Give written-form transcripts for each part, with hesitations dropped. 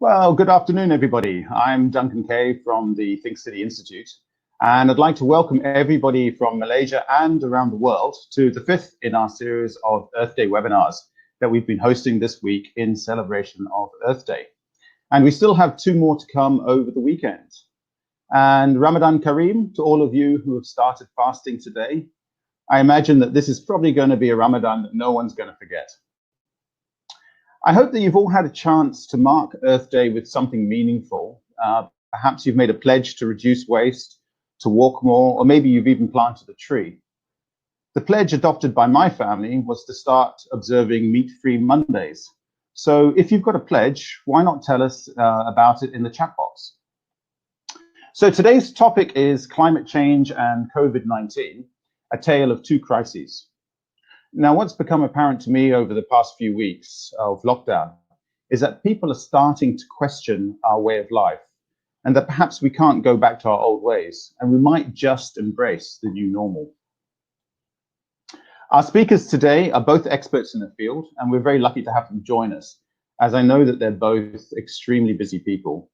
Well, good afternoon, everybody. I'm Duncan Kay from the Think City Institute, and I'd like to welcome everybody from Malaysia and around the world to the fifth in our series of Earth Day webinars that we've been hosting this week in celebration of Earth Day. And we still have two more to come over the weekend. And Ramadan Kareem to all of you who have started fasting today. I imagine that this is probably going to be a Ramadan that no one's going to forget. I hope that you've all had a chance to mark Earth Day with something meaningful. Perhaps you've made a pledge to reduce waste, to walk more, or maybe you've even planted a tree. The pledge adopted by my family was to start observing meat-free Mondays. So if you've got a pledge, why not tell us about it in the chat box? So today's topic is climate change and COVID-19, a tale of two crises. Now, what's become apparent to me over the past few weeks of lockdown is that people are starting to question our way of life, and that perhaps we can't go back to our old ways, and we might just embrace the new normal. Our speakers today are both experts in the field, and we're very lucky to have them join us, as I know that they're both extremely busy people.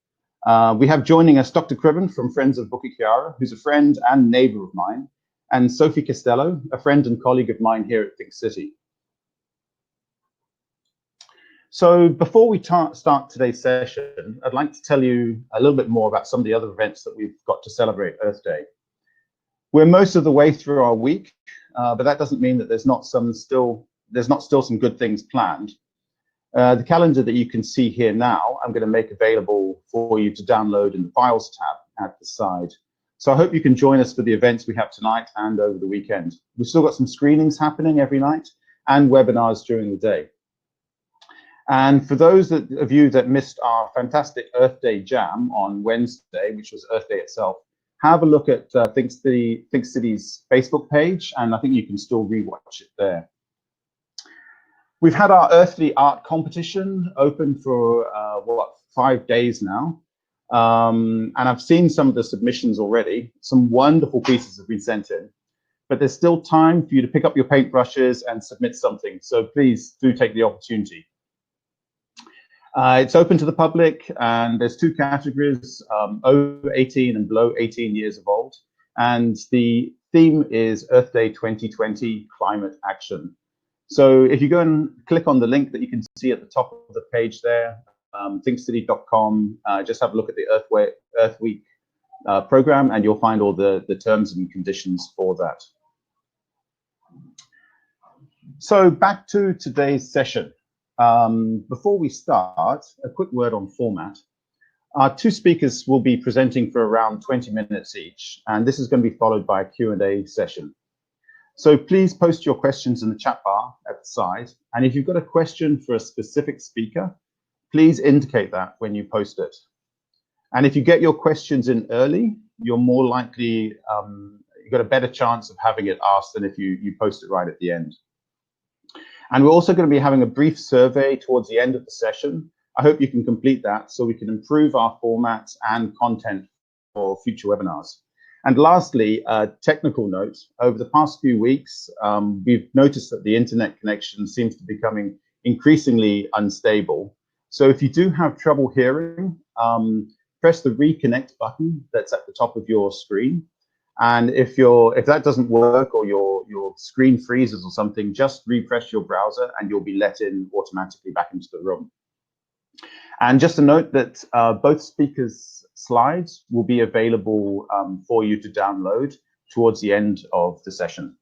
We have joining us Dr. Kriban from Friends of Bukit Kiara, who's a friend and neighbor of mine, and Sophia Castelo, a friend and colleague of mine here at Think City. So before we start today's session, I'd like to tell you a little bit more about some of the other events that we've got to celebrate Earth Day. We're most of the way through our week, but that doesn't mean that there's not still some good things planned. The calendar that you can see here now, I'm going to make available for you to download in the Files tab at the side. So I hope you can join us for the events we have tonight and over the weekend. We've still got some screenings happening every night and webinars during the day. And for those of you that missed our fantastic Earth Day Jam on Wednesday, which was Earth Day itself, have a look at Think City's Facebook page, and I think you can still rewatch it there. We've had our Earthly Art competition open for 5 days now. And I've seen some of the submissions already. Some wonderful pieces have been sent in, but there's still time for you to pick up your paintbrushes and submit something. So please do take the opportunity. It's open to the public, and there's two categories, over 18 and below 18 years of old. And the theme is Earth Day 2020 Climate Action. So if you go and click on the link that you can see at the top of the page there, thinkcity.com, just have a look at the Earth Week program, and you'll find all the terms and conditions for that. So back to today's session. Before we start, a quick word on format. Our two speakers will be presenting for around 20 minutes each, and this is going to be followed by a Q&A session. So please post your questions in the chat bar at the side, and if you've got a question for a specific speaker, please indicate that when you post it. And if you get your questions in early, you're more likely, you've got a better chance of having it asked than if you post it right at the end. And we're also going to be having a brief survey towards the end of the session. I hope you can complete that so we can improve our formats and content for future webinars. And lastly, a technical note. Over the past few weeks, we've noticed that the internet connection seems to be becoming increasingly unstable. So if you do have trouble hearing, press the reconnect button that's at the top of your screen. And if that doesn't work, or your screen freezes or something, just refresh your browser and you'll be let in automatically back into the room. And just a note that both speakers' slides will be available for you to download towards the end of the session.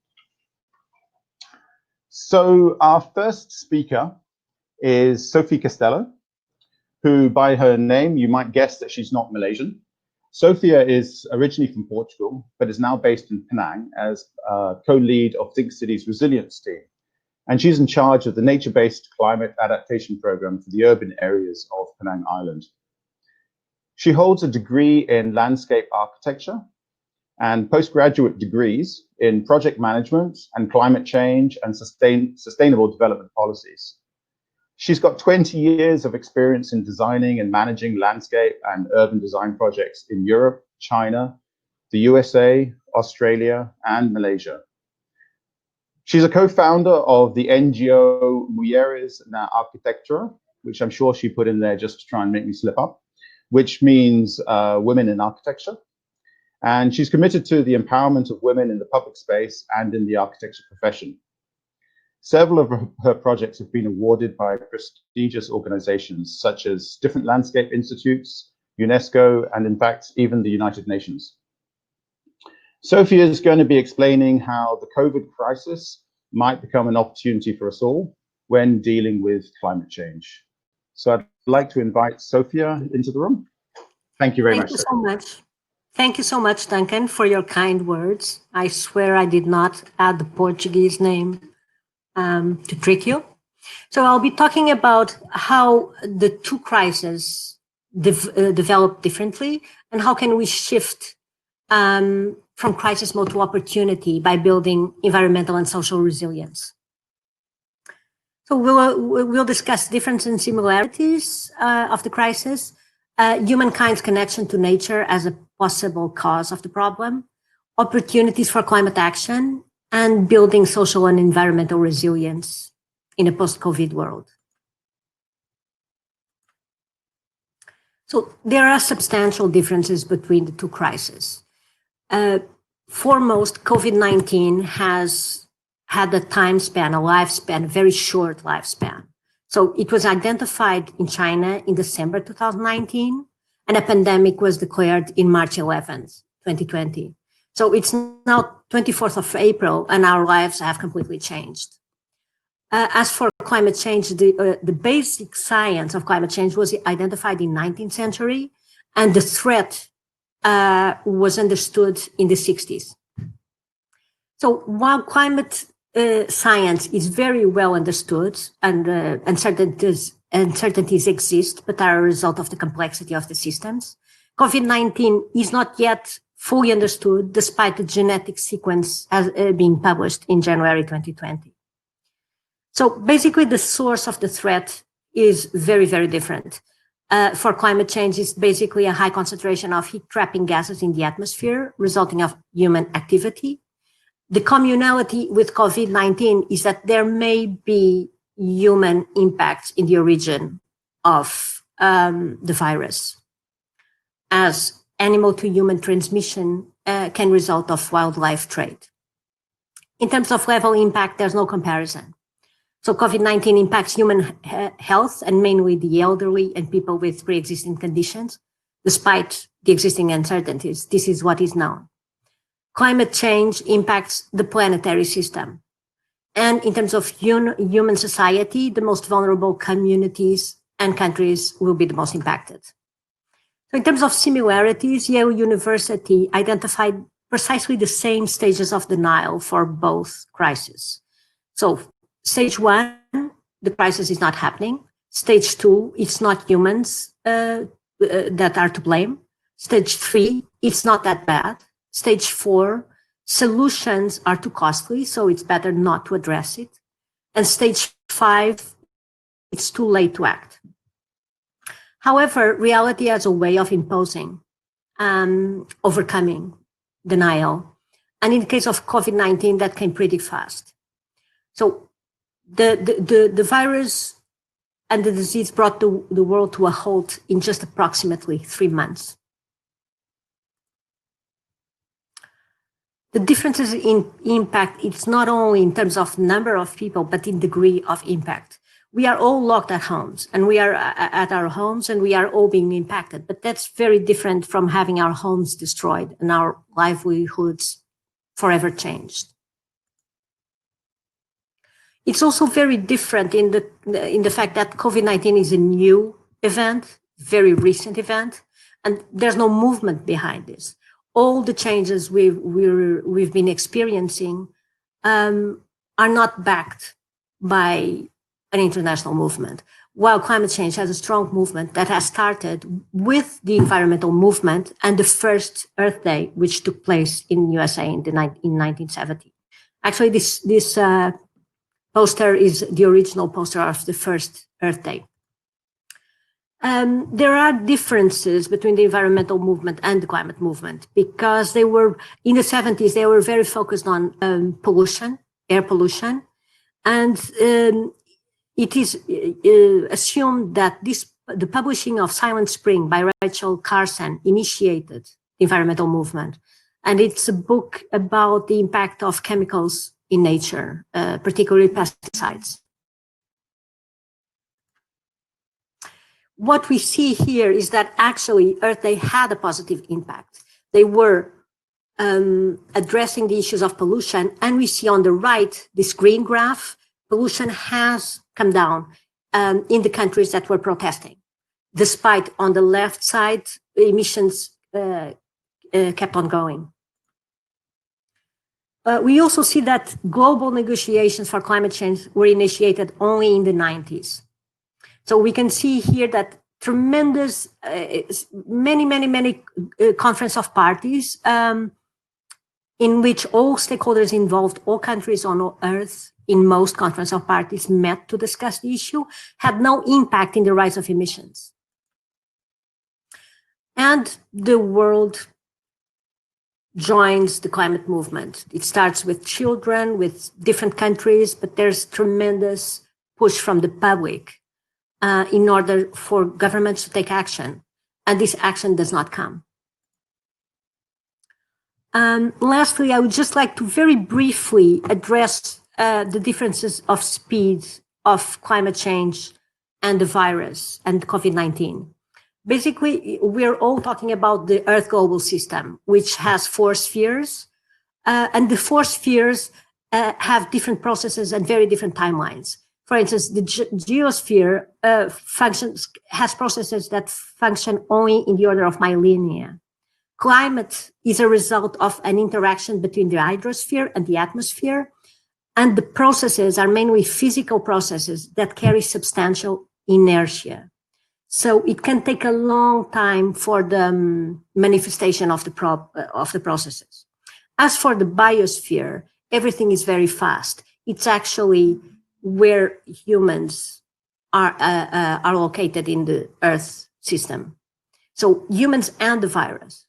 So our first speaker is Sophia Castelo, who by her name, you might guess that she's not Malaysian. Sophia is originally from Portugal, but is now based in Penang as co-lead of Think City's resilience team. And she's in charge of the nature-based climate adaptation program for the urban areas of Penang Island. She holds a degree in landscape architecture and postgraduate degrees in project management and climate change and sustainable development policies. She's got 20 years of experience in designing and managing landscape and urban design projects in Europe, China, the USA, Australia, and Malaysia. She's a co-founder of the NGO Mulheres na Arquitectura, which I'm sure she put in there just to try and make me slip up, which means women in architecture. And she's committed to the empowerment of women in the public space and in the architecture profession. Several of her projects have been awarded by prestigious organizations such as different landscape institutes, UNESCO, and in fact, even the United Nations. Sophia is going to be explaining how the COVID crisis might become an opportunity for us all when dealing with climate change. So I'd like to invite Sophia into the room. Thank you very much. Thank you so much. Thank you so much, Duncan, for your kind words. I swear I did not add the Portuguese name to trick you. So I'll be talking about how the two crises develop differently and how can we shift from crisis mode to opportunity by building environmental and social resilience. So we'll discuss differences and similarities of the crisis, humankind's connection to nature as a possible cause of the problem, opportunities for climate action, and building social and environmental resilience in a post-COVID world. So there are substantial differences between the two crises. Foremost, COVID-19 has had a time span, a lifespan, a very short lifespan. So it was identified in China in December 2019, and a pandemic was declared in March 11th, 2020. So it's now 24th of April, and our lives have completely changed. As for climate change, the basic science of climate change was identified in the 19th century, and the threat was understood in the 60s. So while climate science is very well understood and uncertainties exist, but are a result of the complexity of the systems, COVID-19 is not yet fully understood despite the genetic sequence as being published in January 2020. So basically the source of the threat is very, very different. For climate change, it's basically a high concentration of heat-trapping gases in the atmosphere, resulting of human activity. The communality with COVID-19 is that there may be human impacts in the origin of the virus, as animal-to-human transmission can result of wildlife trade. In terms of level impact, there's no comparison. So COVID-19 impacts human health and mainly the elderly and people with pre-existing conditions, despite the existing uncertainties. This is what is known. Climate change impacts the planetary system. And in terms of human society, the most vulnerable communities and countries will be the most impacted. So in terms of similarities, Yale University identified precisely the same stages of denial for both crises. So stage 1, the crisis is not happening. Stage 2, it's not humans that are to blame. Stage 3, it's not that bad. Stage 4, solutions are too costly, so it's better not to address it. And stage 5, it's too late to act. However, reality has a way of imposing, overcoming denial. And in the case of COVID-19, that came pretty fast. So the virus and the disease brought the world to a halt in just approximately 3 months. The differences in impact, it's not only in terms of number of people, but in degree of impact. We are all locked at homes, and we are at our homes, and we are all being impacted. But that's very different from having our homes destroyed and our livelihoods forever changed. It's also very different in the fact that COVID-19 is a new event, very recent event, and there's no movement behind this. All the changes we've been experiencing are not backed by an international movement, while climate change has a strong movement that has started with the environmental movement and the first Earth Day, which took place in USA in 1970. Actually, this poster is the original poster of the first Earth Day. There are differences between the environmental movement and the climate movement because they were, in the 70s, they were very focused on pollution, air pollution. And it is assumed that the publishing of Silent Spring by Rachel Carson initiated the environmental movement. And it's a book about the impact of chemicals in nature, particularly pesticides. What we see here is that actually Earth Day had a positive impact. They were addressing the issues of pollution, and we see on the right, this green graph, pollution has come down in the countries that were protesting, despite on the left side, emissions kept on going. We also see that global negotiations for climate change were initiated only in the 90s. So we can see here that tremendous, many conference of parties in which all stakeholders involved, all countries on Earth, in most conference of parties met to discuss the issue, had no impact in the rise of emissions. And the world joins the climate movement. It starts with children, with different countries, but there's tremendous push from the public in order for governments to take action, and this action does not come. Lastly, I would just like to very briefly address the differences of speed of climate change and the virus and COVID-19. Basically, we're all talking about the Earth global system, which has 4 spheres, and the 4 spheres have different processes and very different timelines. For instance, the geosphere has processes that function only in the order of millennia. Climate is a result of an interaction between the hydrosphere and the atmosphere, and the processes are mainly physical processes that carry substantial inertia. So it can take a long time for the manifestation of the processes. As for the biosphere, everything is very fast. It's actually where humans are located in the Earth system. So humans and the virus.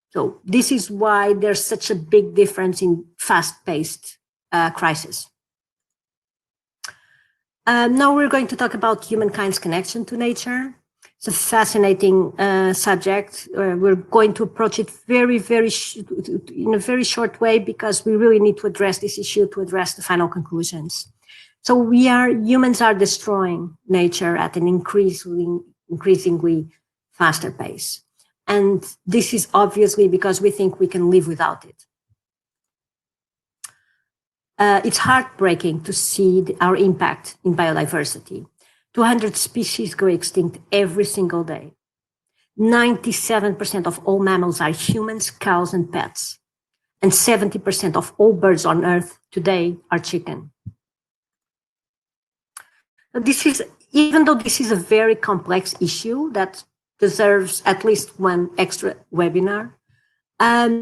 So this is why there's such a big difference in fast-paced crisis. Now we're going to talk about humankind's connection to nature. It's a fascinating subject. We're going to approach it in a very short way because we really need to address this issue to address the final conclusions. So humans are destroying nature at an increasingly faster pace. And this is obviously because we think we can live without it. It's heartbreaking to see our impact in biodiversity. 200 species go extinct every single day. 97% of all mammals are humans, cows, and pets. And 70% of all birds on Earth today are chicken. Even though this is a very complex issue that deserves at least one extra webinar,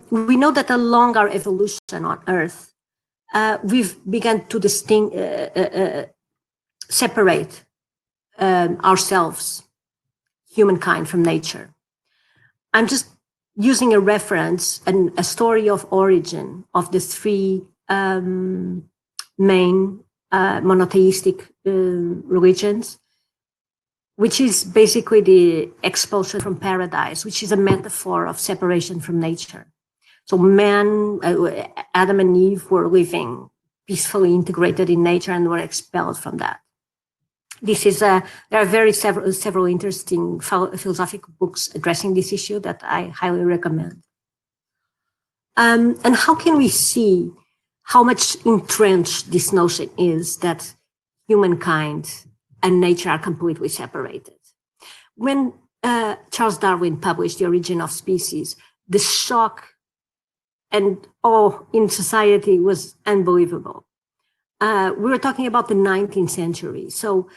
we know that along our evolution on Earth, we've begun to separate ourselves, humankind, from nature. I'm just using a reference and a story of origin of the 3 main monotheistic religions, which is basically the expulsion from paradise, which is a metaphor of separation from nature. So Adam and Eve were living peacefully integrated in nature and were expelled from that. There are several interesting philosophical books addressing this issue that I highly recommend. And how can we see how much entrenched this notion is that humankind and nature are completely separated? When Charles Darwin published The Origin of Species, the shock and awe in society was unbelievable. We were talking about the 19th century. So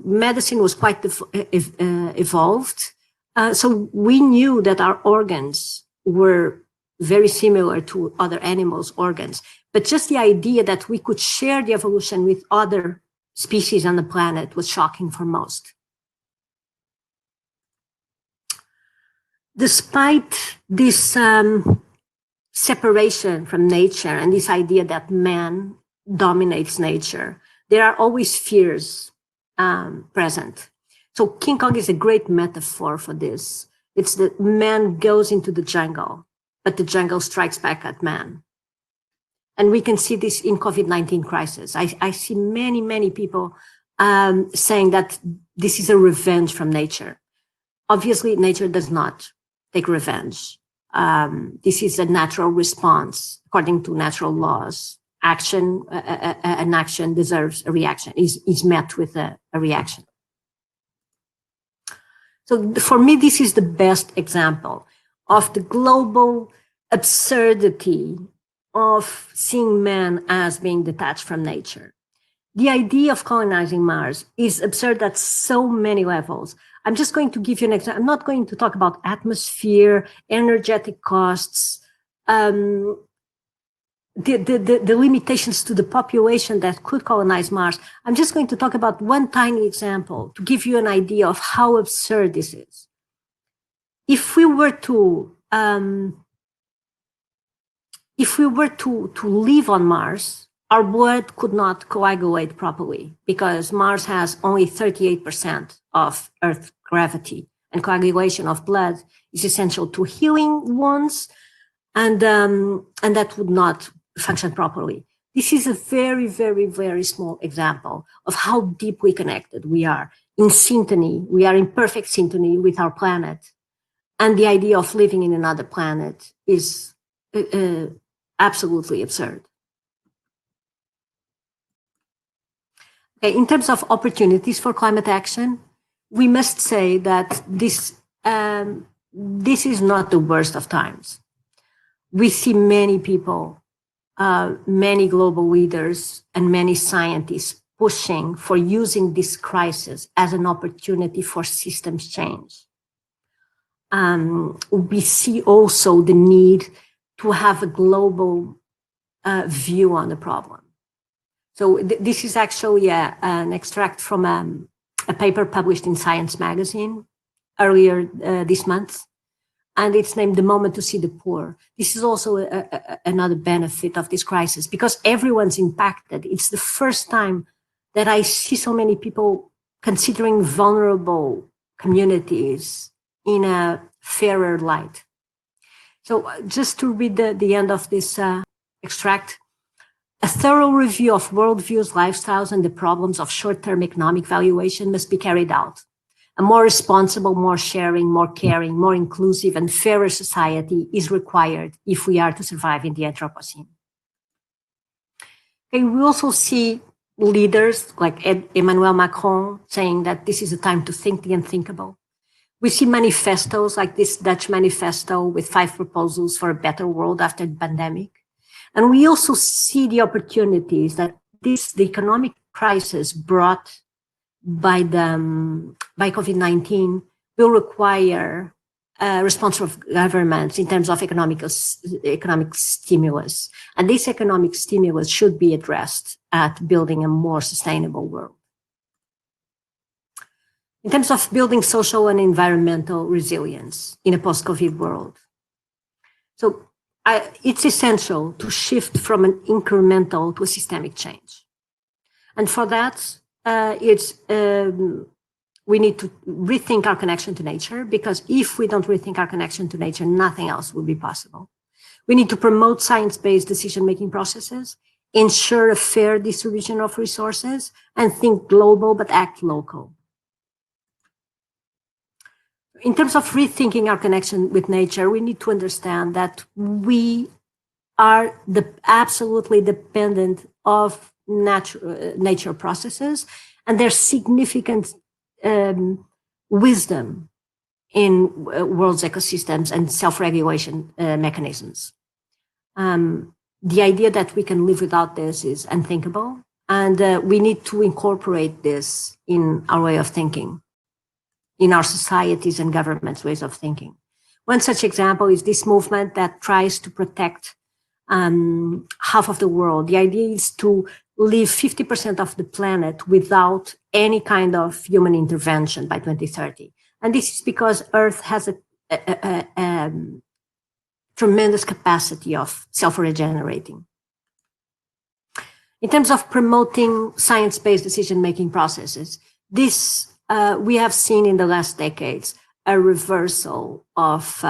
medicine was quite evolved. So we knew that our organs were very similar to other animals' organs. But just the idea that we could share the evolution with other species on the planet was shocking for most. Despite this separation from nature and this idea that man dominates nature, there are always fears present. So King Kong is a great metaphor for this. It's that man goes into the jungle, but the jungle strikes back at man. And we can see this in COVID-19 crisis. I see many, many people saying that this is a revenge from nature. Obviously, nature does not take revenge. This is a natural response according to natural laws. An action deserves a reaction, is met with a reaction. So for me, this is the best example of the global absurdity of seeing man as being detached from nature. The idea of colonizing Mars is absurd at so many levels. I'm just going to give you an example. I'm not going to talk about atmosphere, energetic costs, the limitations to the population that could colonize Mars. I'm just going to talk about one tiny example to give you an idea of how absurd this is. If we were to live on Mars, our blood could not coagulate properly because Mars has only 38% of Earth gravity, and coagulation of blood is essential to healing wounds, and that would not function properly. This is a very, very, very small example of how deeply connected we are in syntony. We are in perfect syntony with our planet, and the idea of living in another planet is absolutely absurd. Okay, in terms of opportunities for climate action, we must say that this is not the worst of times. We see many people, many global leaders, and many scientists pushing for using this crisis as an opportunity for systems change. We see also the need to have a global view on the problem. So this is actually an extract from a paper published in Science magazine earlier this month, and it's named "The Moment to See the Poor." This is also another benefit of this crisis because everyone's impacted. It's the first time that I see so many people considering vulnerable communities in a fairer light. So just to read the end of this extract, a thorough review of worldviews, lifestyles, and the problems of short-term economic valuation must be carried out. A more responsible, more sharing, more caring, more inclusive, and fairer society is required if we are to survive in the Anthropocene. Okay, we also see leaders like Emmanuel Macron saying that this is a time to think the unthinkable. We see manifestos like this Dutch manifesto with 5 proposals for a better world after the pandemic. And we also see the opportunities that the economic crisis brought by COVID-19 will require responsible governments in terms of economic stimulus. And this economic stimulus should be addressed at building a more sustainable world. In terms of building social and environmental resilience in a post-COVID world. So it's essential to shift from an incremental to a systemic change. And for that, we need to rethink our connection to nature, because if we don't rethink our connection to nature, nothing else will be possible. We need to promote science-based decision-making processes, ensure a fair distribution of resources, and think global but act local. In terms of rethinking our connection with nature, we need to understand that we are absolutely dependent of nature processes, and there's significant wisdom in world's ecosystems and self-regulation mechanisms. The idea that we can live without this is unthinkable, and we need to incorporate this in our way of thinking, in our societies and governments' ways of thinking. One such example is this movement that tries to protect half of the world. The idea is to leave 50% of the planet without any kind of human intervention by 2030. And this is because Earth has a tremendous capacity of self-regenerating. In terms of promoting science-based decision-making processes, this we have seen in the last decades a reversal of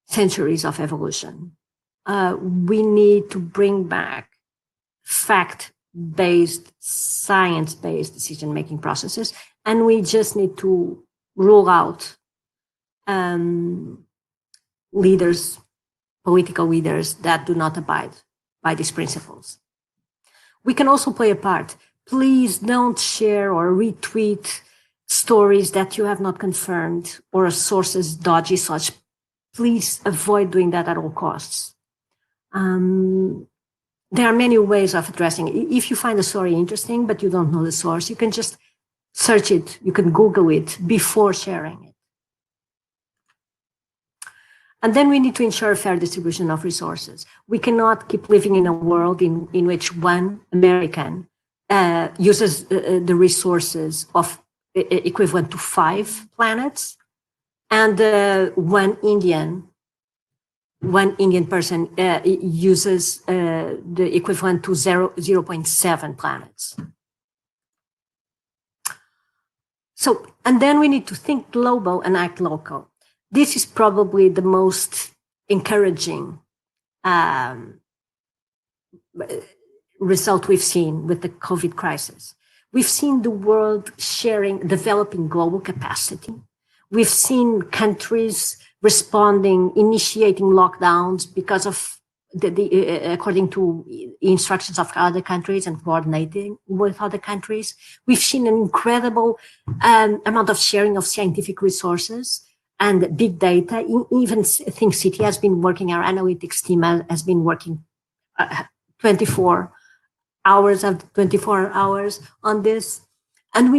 centuries of evolution. We need to bring back fact-based, science-based decision-making processes, and we just need to rule out leaders, political leaders that do not abide by these principles. We can also play a part. Please don't share or retweet stories that you have not confirmed or sources dodgy such. Please avoid doing that at all costs. There are many ways of addressing it. If you find a story interesting, but you don't know the source, you can just search it. You can Google it before sharing it. And then we need to ensure a fair distribution of resources. We cannot keep living in a world in which one American uses the resources of equivalent to 5 planets, and one Indian person uses the equivalent to 0.7 planets. So, and then we need to think global and act local. This is probably the most encouraging result we've seen with the COVID crisis. We've seen the world developing global capacity. We've seen countries responding, initiating lockdowns because of according to instructions of other countries and coordinating with other countries. We've seen an incredible amount of sharing of scientific resources and big data. Even Think City has been working, our analytics team has been working 24 hours of 24 hours on this. And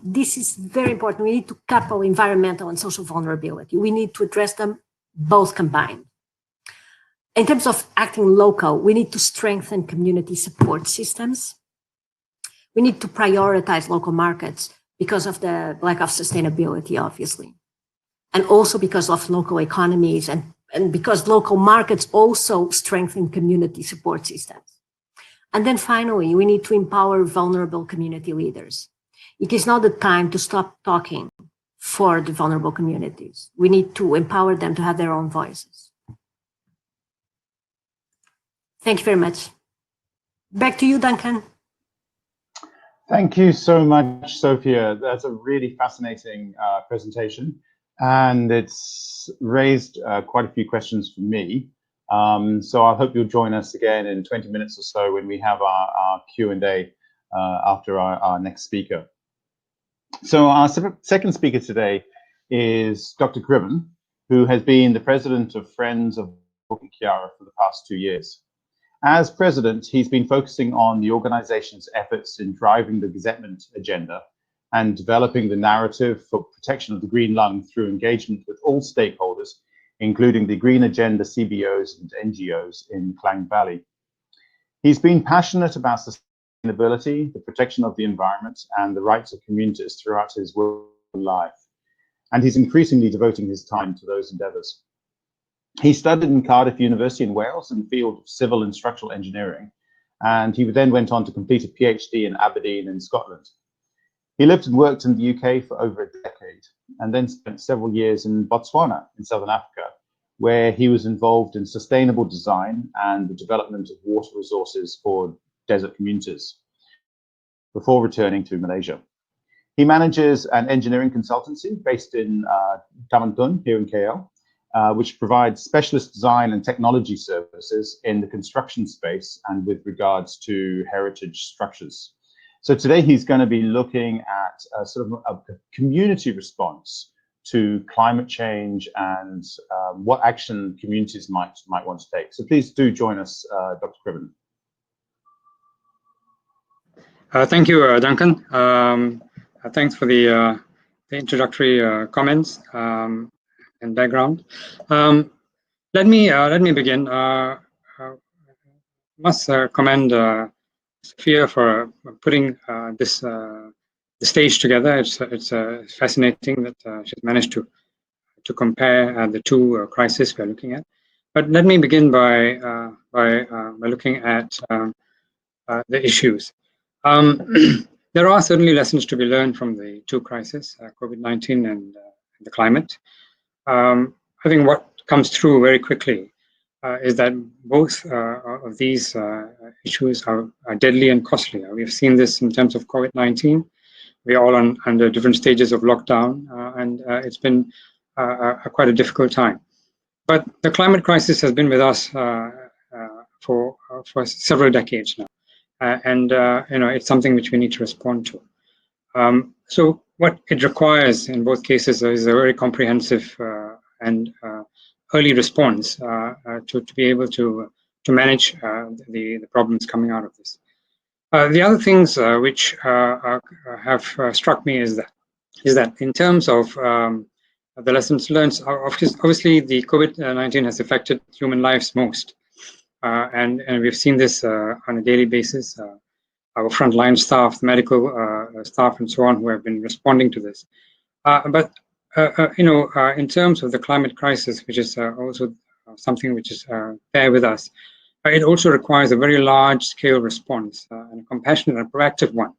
this is very important, we need to couple environmental and social vulnerability. We need to address them both combined. In terms of acting local, we need to strengthen community support systems. We need to prioritize local markets because of the lack of sustainability, obviously. And also because of local economies and because local markets also strengthen community support systems. And then finally, we need to empower vulnerable community leaders. It is not the time to stop talking for the vulnerable communities. We need to empower them to have their own voices. Thank you very much. Back to you, Duncan. Thank you so much, Sophia. That's a really fascinating presentation, and it's raised quite a few questions for me. So I hope you'll join us again in 20 minutes or so when we have our Q&A after our next speaker. So our second speaker today is Dr. Kriban, who has been the president of Friends of Bukit Kiara for the past 2 years. As president, he's been focusing on the organization's efforts in driving the Gazettement agenda and developing the narrative for protection of the green lung through engagement with all stakeholders, including the Green Agenda CBOs and NGOs in Klang Valley. He's been passionate about sustainability, the protection of the environment, and the rights of communities throughout his work and life. And he's increasingly devoting his time to those endeavors. He studied in Cardiff University in Wales in the field of civil and structural engineering, and he then went on to complete a PhD in Aberdeen in Scotland. He lived and worked in the UK for over a decade, and then spent several years in Botswana in Southern Africa, where he was involved in sustainable design and the development of water resources for desert communities, before returning to Malaysia. He manages an engineering consultancy based in Tamantun, here in KL, which provides specialist design and technology services in the construction space and with regards to heritage structures. So today he's going to be looking at sort of a community response to climate change and what action communities might want to take. So please do join us, Dr. Kriban. Thank you, Duncan. Thanks for the introductory comments and background. Let me begin. Must commend Sophia for putting the stage together. It's fascinating that she's managed to compare the two crises we're looking at. But let me begin by looking at the issues. There are certainly lessons to be learned from the two crises, COVID-19 and the climate. I think what comes through very quickly is that both of these issues are deadly and costly. We've seen this in terms of COVID-19. We're all under different stages of lockdown, and it's been quite a difficult time. But the climate crisis has been with us for several decades now, and it's something which we need to respond to. So what it requires in both cases is a very comprehensive and early response to be able to manage the problems coming out of this. The other things which have struck me is that in terms of the lessons learned, obviously the COVID-19 has affected human lives most, and we've seen this on a daily basis. Our frontline staff, the medical staff, and so on, who have been responding to this. But in terms of the climate crisis, which is also something which is there with us, it also requires a very large-scale response and a compassionate and proactive one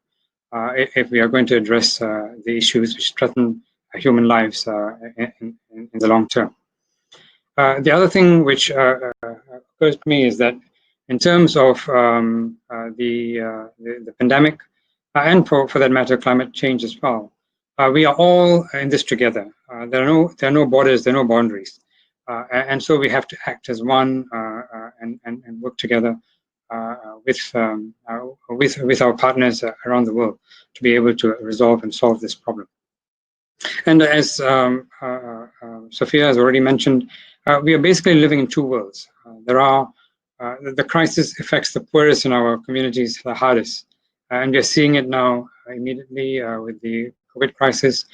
if we are going to address the issues which threaten human lives in the long term. The other thing which occurs to me is that in terms of the pandemic, and for that matter, climate change as well, we are all in this together. There are no borders, there are no boundaries, and so we have to act as one and work together with our partners around the world to be able to resolve and solve this problem. And as Sophia has already mentioned, we are basically living in two worlds. The crisis affects the poorest in our communities the hardest, and we are seeing it now immediately with the COVID crisis.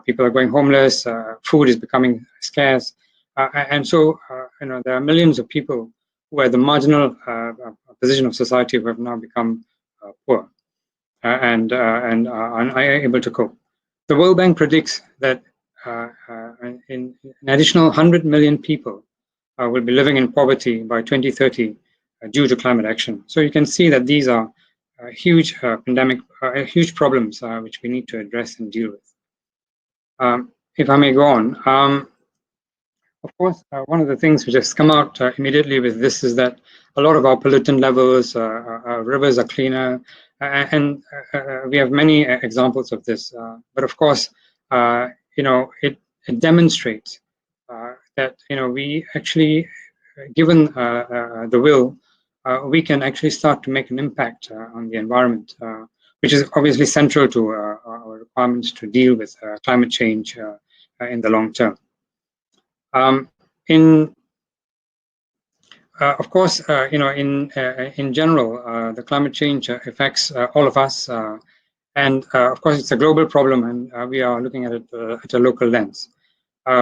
People are going homeless, food is becoming scarce, and so there are millions of people who are at the marginal position of society who have now become poor and are unable to cope. The World Bank predicts that an additional 100 million people will be living in poverty by 2030 due to climate action. So you can see that these are huge huge problems which we need to address and deal with. If I may go on, of course, one of the things which has come out immediately with this is that a lot of our pollutant levels, our rivers are cleaner, and we have many examples of this. But of course, it demonstrates that we actually, given the will, we can actually start to make an impact on the environment, which is obviously central to our requirements to deal with climate change in the long term. Of course, in general, the climate change affects all of us, and of course, it's a global problem, and we are looking at it at a local lens.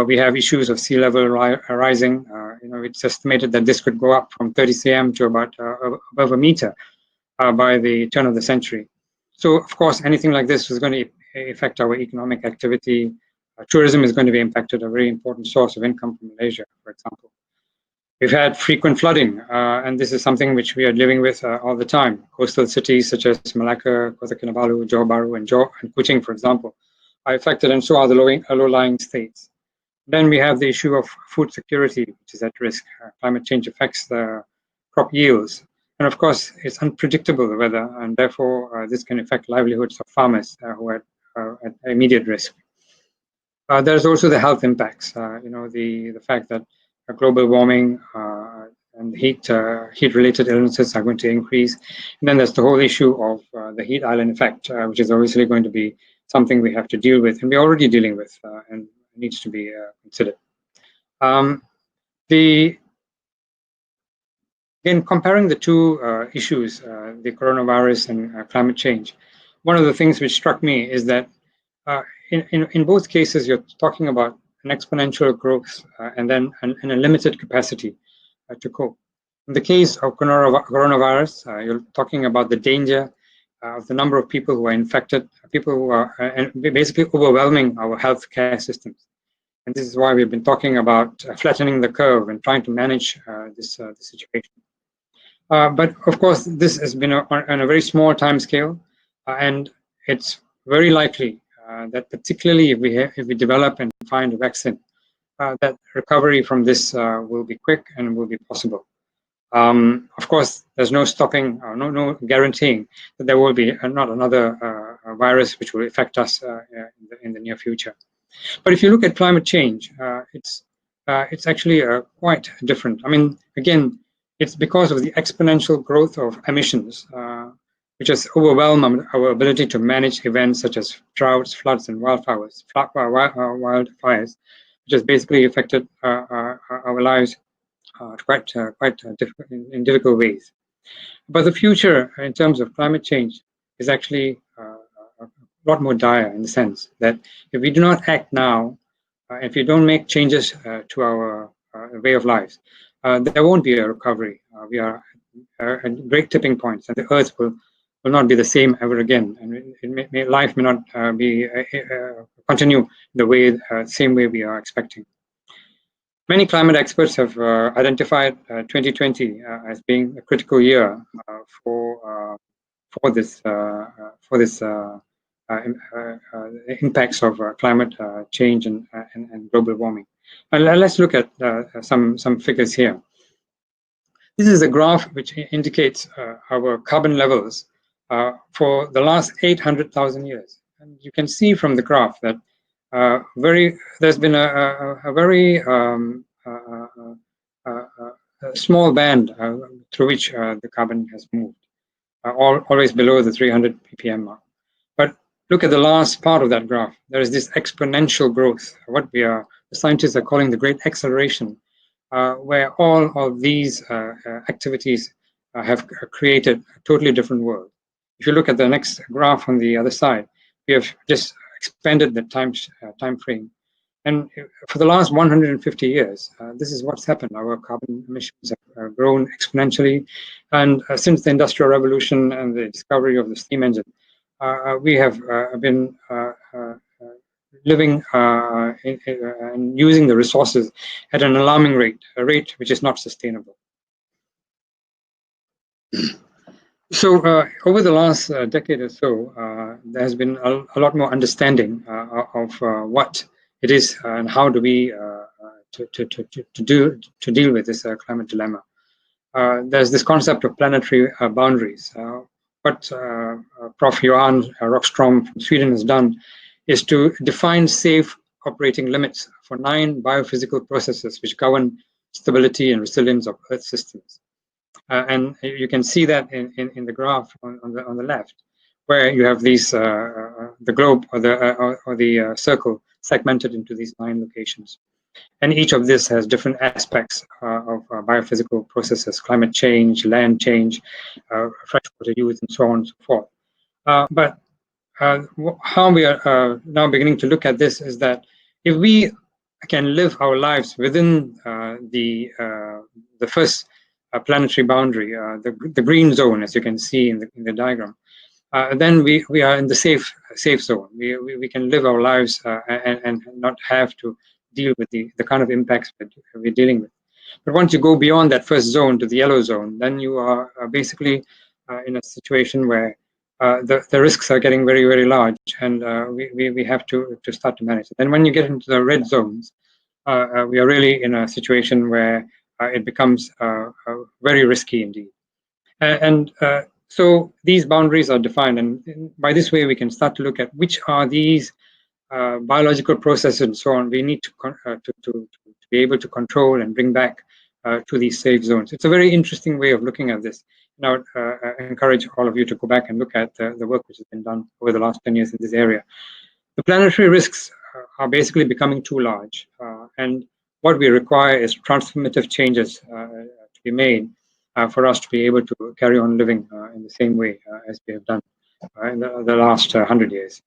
We have issues of sea level rising. It's estimated that this could go up from 30 cm to about above a meter by the turn of the century. So, of course, anything like this is going to affect our economic activity. Tourism is going to be impacted, a very important source of income for Malaysia, for example. We've had frequent flooding, and this is something which we are living with all the time. Coastal cities such as Malacca, Kota Kinabalu, Johor Bahru, and Kuching, for example, are affected, and so are the low-lying states. Then we have the issue of food security, which is at risk. Climate change affects the crop yields. And of course, it's unpredictable, the weather, and therefore this can affect livelihoods of farmers who are at immediate risk. There's also the health impacts, the fact that global warming and heat-related illnesses are going to increase. And then there's the whole issue of the heat island effect, which is obviously going to be something we have to deal with, and we're already dealing with, and needs to be considered. In comparing the two issues, the coronavirus and climate change, one of the things which struck me is that in both cases, you're talking about an exponential growth and then a limited capacity to cope. In the case of coronavirus, you're talking about the danger of the number of people who are infected, people who are basically overwhelming our healthcare systems. And this is why we've been talking about flattening the curve and trying to manage this situation. But of course, this has been on a very small time scale, and it's very likely that particularly if we develop and find a vaccine, that recovery from this will be quick and will be possible. Of course, there's no stopping, no guaranteeing that there will be not another virus which will affect us in the near future. But if you look at climate change, it's actually quite different. I mean, again, it's because of the exponential growth of emissions, which has overwhelmed our ability to manage events such as droughts, floods, and wildfires, which has basically affected our lives quite difficult, in difficult ways. But the future in terms of climate change is actually a lot more dire, in the sense that if we do not act now, if we don't make changes to our way of life, there won't be a recovery. We are at great tipping points, and the Earth will not be the same ever again, and life may not continue the same way we are expecting. Many climate experts have identified 2020 as being a critical year for this impacts of climate change and global warming. Let's look at some figures here. This is a graph which indicates our carbon levels for the last 800,000 years. And you can see from the graph that there's been a very small band through which the carbon has moved, always below the 300 ppm mark. But look at the last part of that graph. There is this exponential growth, what the scientists are calling the great acceleration, where all of these activities have created a totally different world. If you look at the next graph on the other side, we have just expanded the time frame. And for the last 150 years, this is what's happened. Our carbon emissions have grown exponentially. And since the Industrial Revolution and the discovery of the steam engine, we have been living and using the resources at an alarming rate, a rate which is not sustainable. So over the last decade or so, there has been a lot more understanding of what it is and how do we to deal with this climate dilemma. There's this concept of planetary boundaries. What Prof. Johan Rockstrom from Sweden has done is to define safe operating limits for 9 biophysical processes which govern stability and resilience of Earth systems. And you can see that in the graph on the left, where you have these the globe or the circle segmented into these 9 locations, and each of this has different aspects of biophysical processes: climate change, land change, freshwater use, and so on and so forth. But how we are now beginning to look at this is that if we can live our lives within the first planetary boundary, the green zone, as you can see in the diagram, then we are in the safe zone. We can live our lives and not have to deal with the kind of impacts that we're dealing with. But once you go beyond that first zone to the yellow zone, then you are basically in a situation where the risks are getting very, very large, and we have to start to manage it. And when you get into the red zones, we are really in a situation where it becomes very risky indeed. And so these boundaries are defined, and by this way we can start to look at which are these biological processes and so on we need to be able to control and bring back to these safe zones. It's a very interesting way of looking at this. And I would encourage all of you to go back and look at the work which has been done over the last 10 years in this area. The planetary risks are basically becoming too large, and what we require is transformative changes to be made for us to be able to carry on living in the same way as we have done in the last 100 years.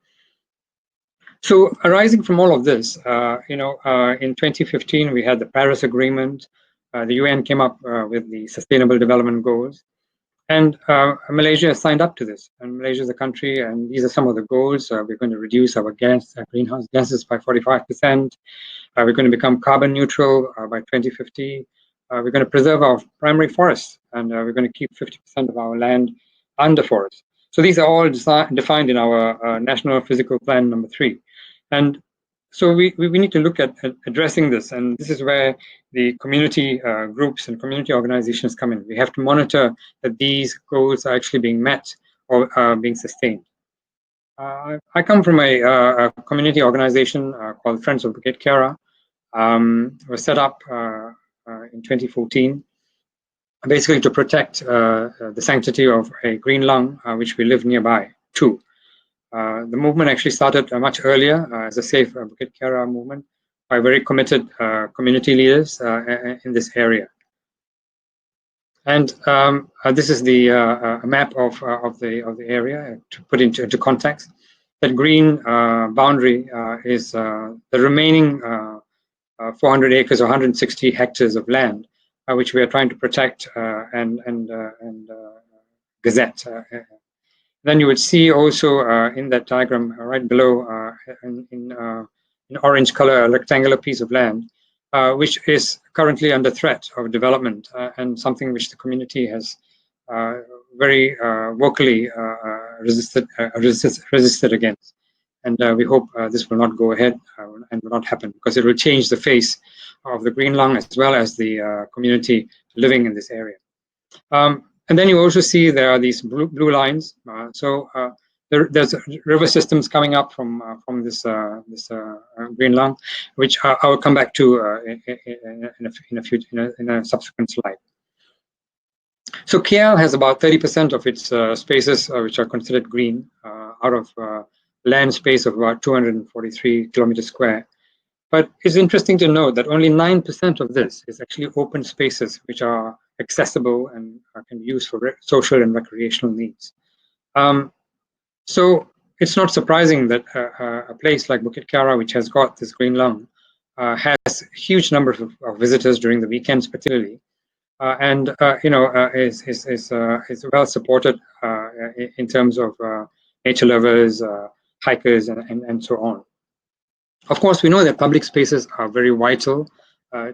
So arising from all of this, in 2015, we had the Paris Agreement. The UN came up with the Sustainable Development Goals. And Malaysia signed up to this. And Malaysia is a country, and these are some of the goals. We're going to reduce our greenhouse gases by 45%. We're going to become carbon neutral by 2050. we're going to preserve our primary forests, and we're going to keep 50% of our land under forest. So these are all defined in our National Physical Plan number 3. And so we need to look at addressing this, and this is where the community groups and community organizations come in. We have to monitor that these goals are actually being met or being sustained. I come from a community organization called Friends of Bukit Kiara. Was set up in 2014, basically to protect the sanctity of a green lung, which we live nearby to. The movement actually started much earlier as a Safe Bukit Kiara movement by very committed community leaders in this area. And this is the map of the area to put into context. That green boundary is the remaining 400 acres or 160 hectares of land, which we are trying to protect and gazette. Then you would see also in that diagram right below in orange color, a rectangular piece of land, which is currently under threat of development and something which the community has very vocally resisted against. And we hope this will not go ahead and will not happen, because it will change the face of the green lung as well as the community living in this area. And then you also see there are these blue lines. There's river systems coming up from this green lung, which I will come back to in a subsequent slide. So KL has about 30% of its spaces which are considered green out of land space of about 243 kilometers square. But it's interesting to note that only 9% of this is actually open spaces which are accessible and can be used for social and recreational needs. So it's not surprising that a place like Bukit Kiara, which has got this green lung, has huge numbers of visitors during the weekends, particularly, and is well supported in terms of nature lovers, hikers, and so on. Of course, we know that public spaces are very vital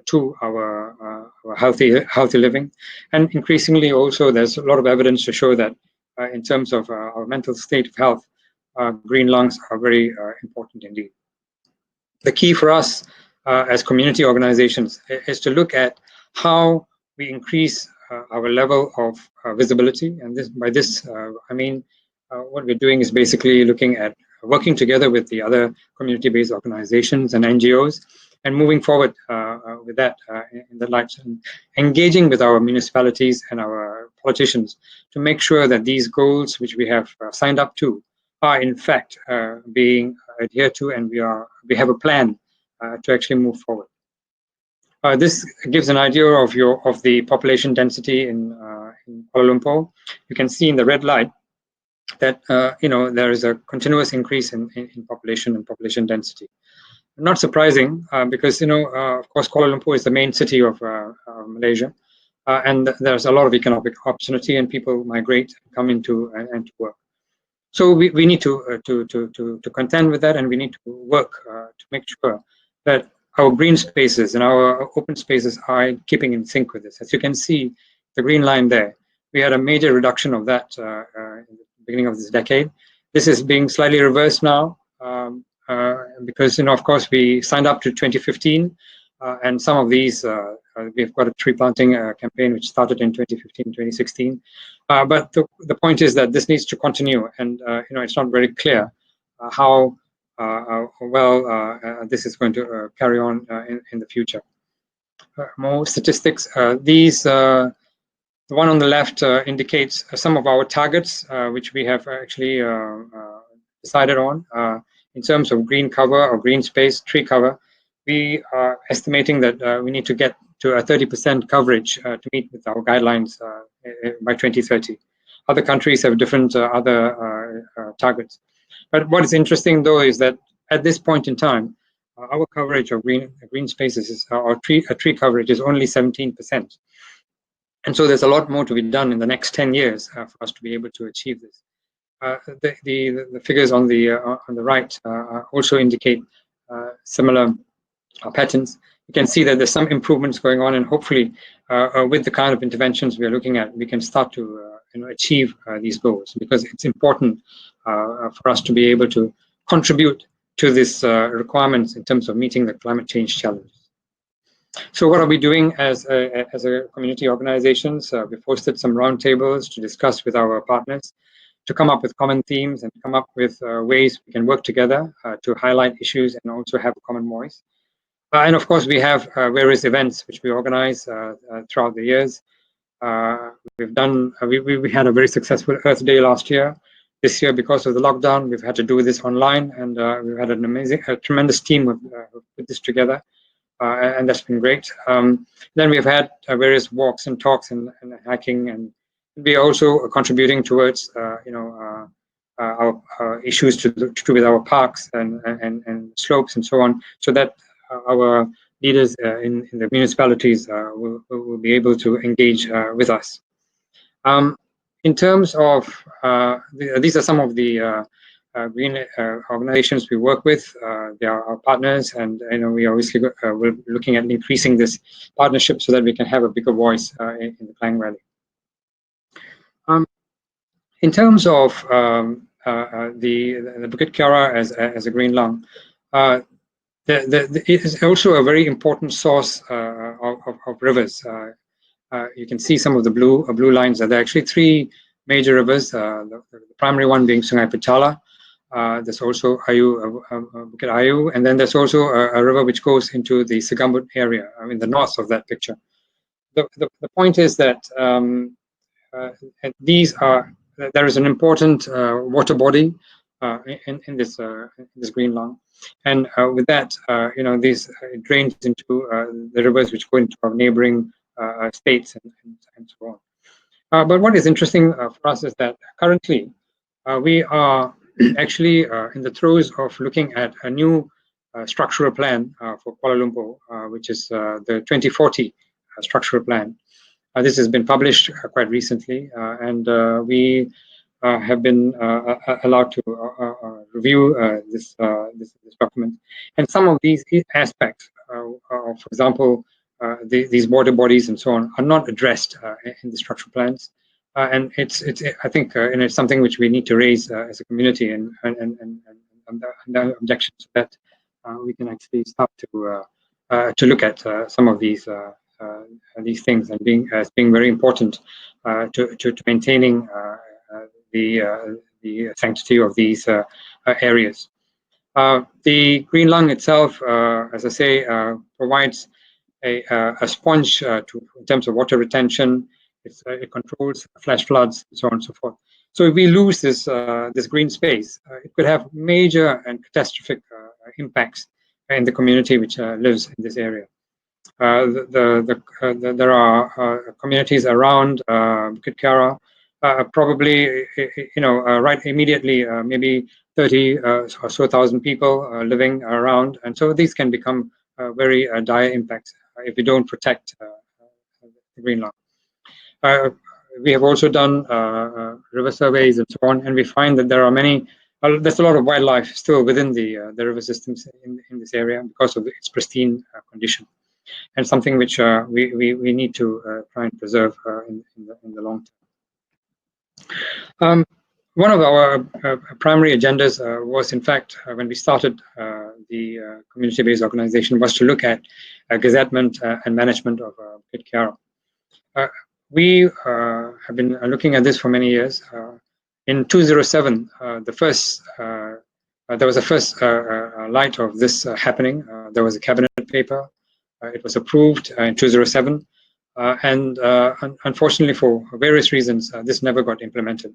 to our healthy living, and increasingly also there's a lot of evidence to show that in terms of our mental state of health, green lungs are very important indeed. The key for us as community organizations is to look at how we increase our level of visibility, and by this I mean what we're doing is basically looking at working together with the other community-based organizations and NGOs, and moving forward with that in the light, and engaging with our municipalities and our politicians to make sure that these goals which we have signed up to are in fact being adhered to, and we have a plan to actually move forward. This gives an idea of the population density in Kuala Lumpur. You can see in the red light that there is a continuous increase in population and population density. Not surprising, because of course Kuala Lumpur is the main city of Malaysia, and there's a lot of economic opportunity, and people migrate, come into and to work. So we need to contend with that, and we need to work to make sure that our green spaces and our open spaces are keeping in sync with this. As you can see, the green line there, we had a major reduction of that in the beginning of this decade. This is being slightly reversed now because of course we signed up to 2015, and some of these we've got a tree planting campaign which started in 2015, 2016. But the point is that this needs to continue, and it's not very clear how well this is going to carry on in the future. More statistics. The one on the left indicates some of our targets, which we have actually decided on in terms of green cover or green space, tree cover. We are estimating that we need to get to a 30% coverage to meet with our guidelines by 2030. Other countries have different other targets. But what is interesting, though, is that at this point in time, our coverage of green spaces or tree coverage is only 17%. And so there's a lot more to be done in the next 10 years for us to be able to achieve this. The figures on the right also indicate similar patterns. we can see that there's some improvements going on, and hopefully with the kind of interventions we are looking at, we can start to achieve these goals, because it's important for us to be able to contribute to this requirements in terms of meeting the climate change challenge. So what are we doing as a community organizations? We've hosted some roundtables to discuss with our partners, to come up with common themes and come up with ways we can work together to highlight issues and also have a common voice. And of course, we have various events which we organize throughout the years. We've done, we had a very successful Earth Day last year. This year, because of the lockdown, we've had to do this online, and we've had a tremendous team who put this together, and that's been great. Then we've had various walks and talks and hiking, and we are also contributing towards, our issues to do with our parks and slopes and so on, so that our leaders in the municipalities will be able to engage with us. In terms of, these are some of the green organizations we work with. They are our partners, and we obviously we're looking at increasing this partnership so that we can have a bigger voice in the Klang Valley. In terms of the Bukit Kiara as a green lung, it is also a very important source of rivers. You can see some of the blue lines. There are actually three major rivers, the primary one being Sungai Pechala. There's also Bukit Ayu, and then there's also a river which goes into the Segambut area, in the north of that picture. The point is that there is an important water body in this green lung, and with that, these drains into the rivers which go into our neighboring states and so on. But what is interesting for us is that currently we are actually in the throes of looking at a new structural plan for Kuala Lumpur, which is the 2040 structural plan. This has been published quite recently, and we have been allowed to review this document. And some of these aspects, for example, these water bodies and so on, are not addressed in the structural plans. And it's I think it's something which we need to raise as a community and objections, so that we can actually start to look at some of these things and being very important to maintaining the sanctity of these areas. The green lung itself, as I say, provides a sponge in terms of water retention. It controls flash floods and so on and so forth. So if we lose this green space, it could have major and catastrophic impacts in the community which lives in this area. There are communities around Bukit Kiara, probably right immediately, maybe 30 or so thousand people living around, and so these can become very dire impacts if we don't protect the green lung. We have also done river surveys and so on, and we find that there are there's a lot of wildlife still within the river systems in this area because of its pristine condition, and something which we need to try and preserve in the long term. One of our primary agendas was, in fact, when we started the community-based organization, was to look at gazettement and management of Bukit Kiara. We have been looking at this for many years. In 2007, there was a first light of this happening. There was a cabinet paper. It was approved in 2007, and unfortunately, for various reasons, this never got implemented.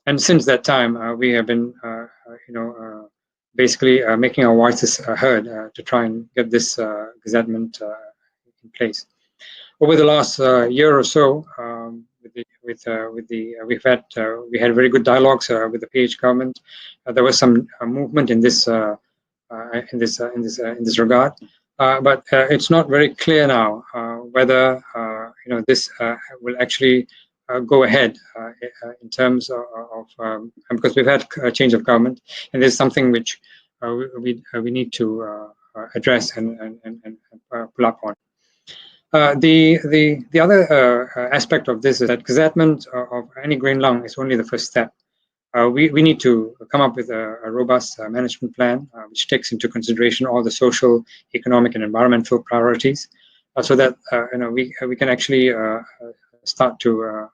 And since that time, we have been, basically making our voices heard to try and get this gazettement in place. Over the last year or so, we had very good dialogues with the PH government. There was some movement in this regard, but it's not very clear now whether this will actually go ahead in terms of because we've had a change of government, and there's something which we need to address and pull up on. The other aspect of this is that gazettement of any green lung is only the first step. We need to come up with a robust management plan which takes into consideration all the social, economic, and environmental priorities, so that we can actually start to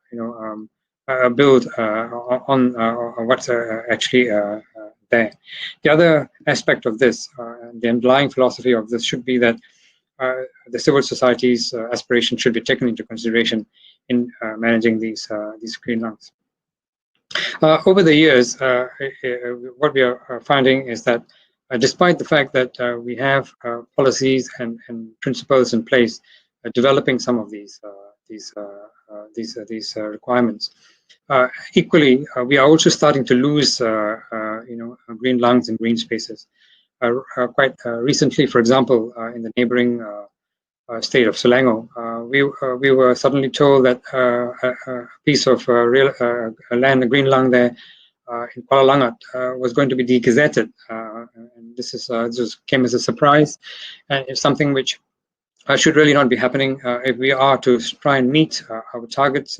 build on what's actually there. The other aspect of this, the underlying philosophy of this, should be that the civil society's aspiration should be taken into consideration in managing these green lungs. Over the years, what we are finding is that despite the fact that we have policies and principles in place developing some of these requirements, equally we are also starting to lose green lungs and green spaces. Quite recently, for example, in the neighboring state of Selangor, we were suddenly told that a piece of land, a green lung there in Kuala Langat, was going to be degazetted. And this came as a surprise, and it's something which should really not be happening if we are to try and meet our targets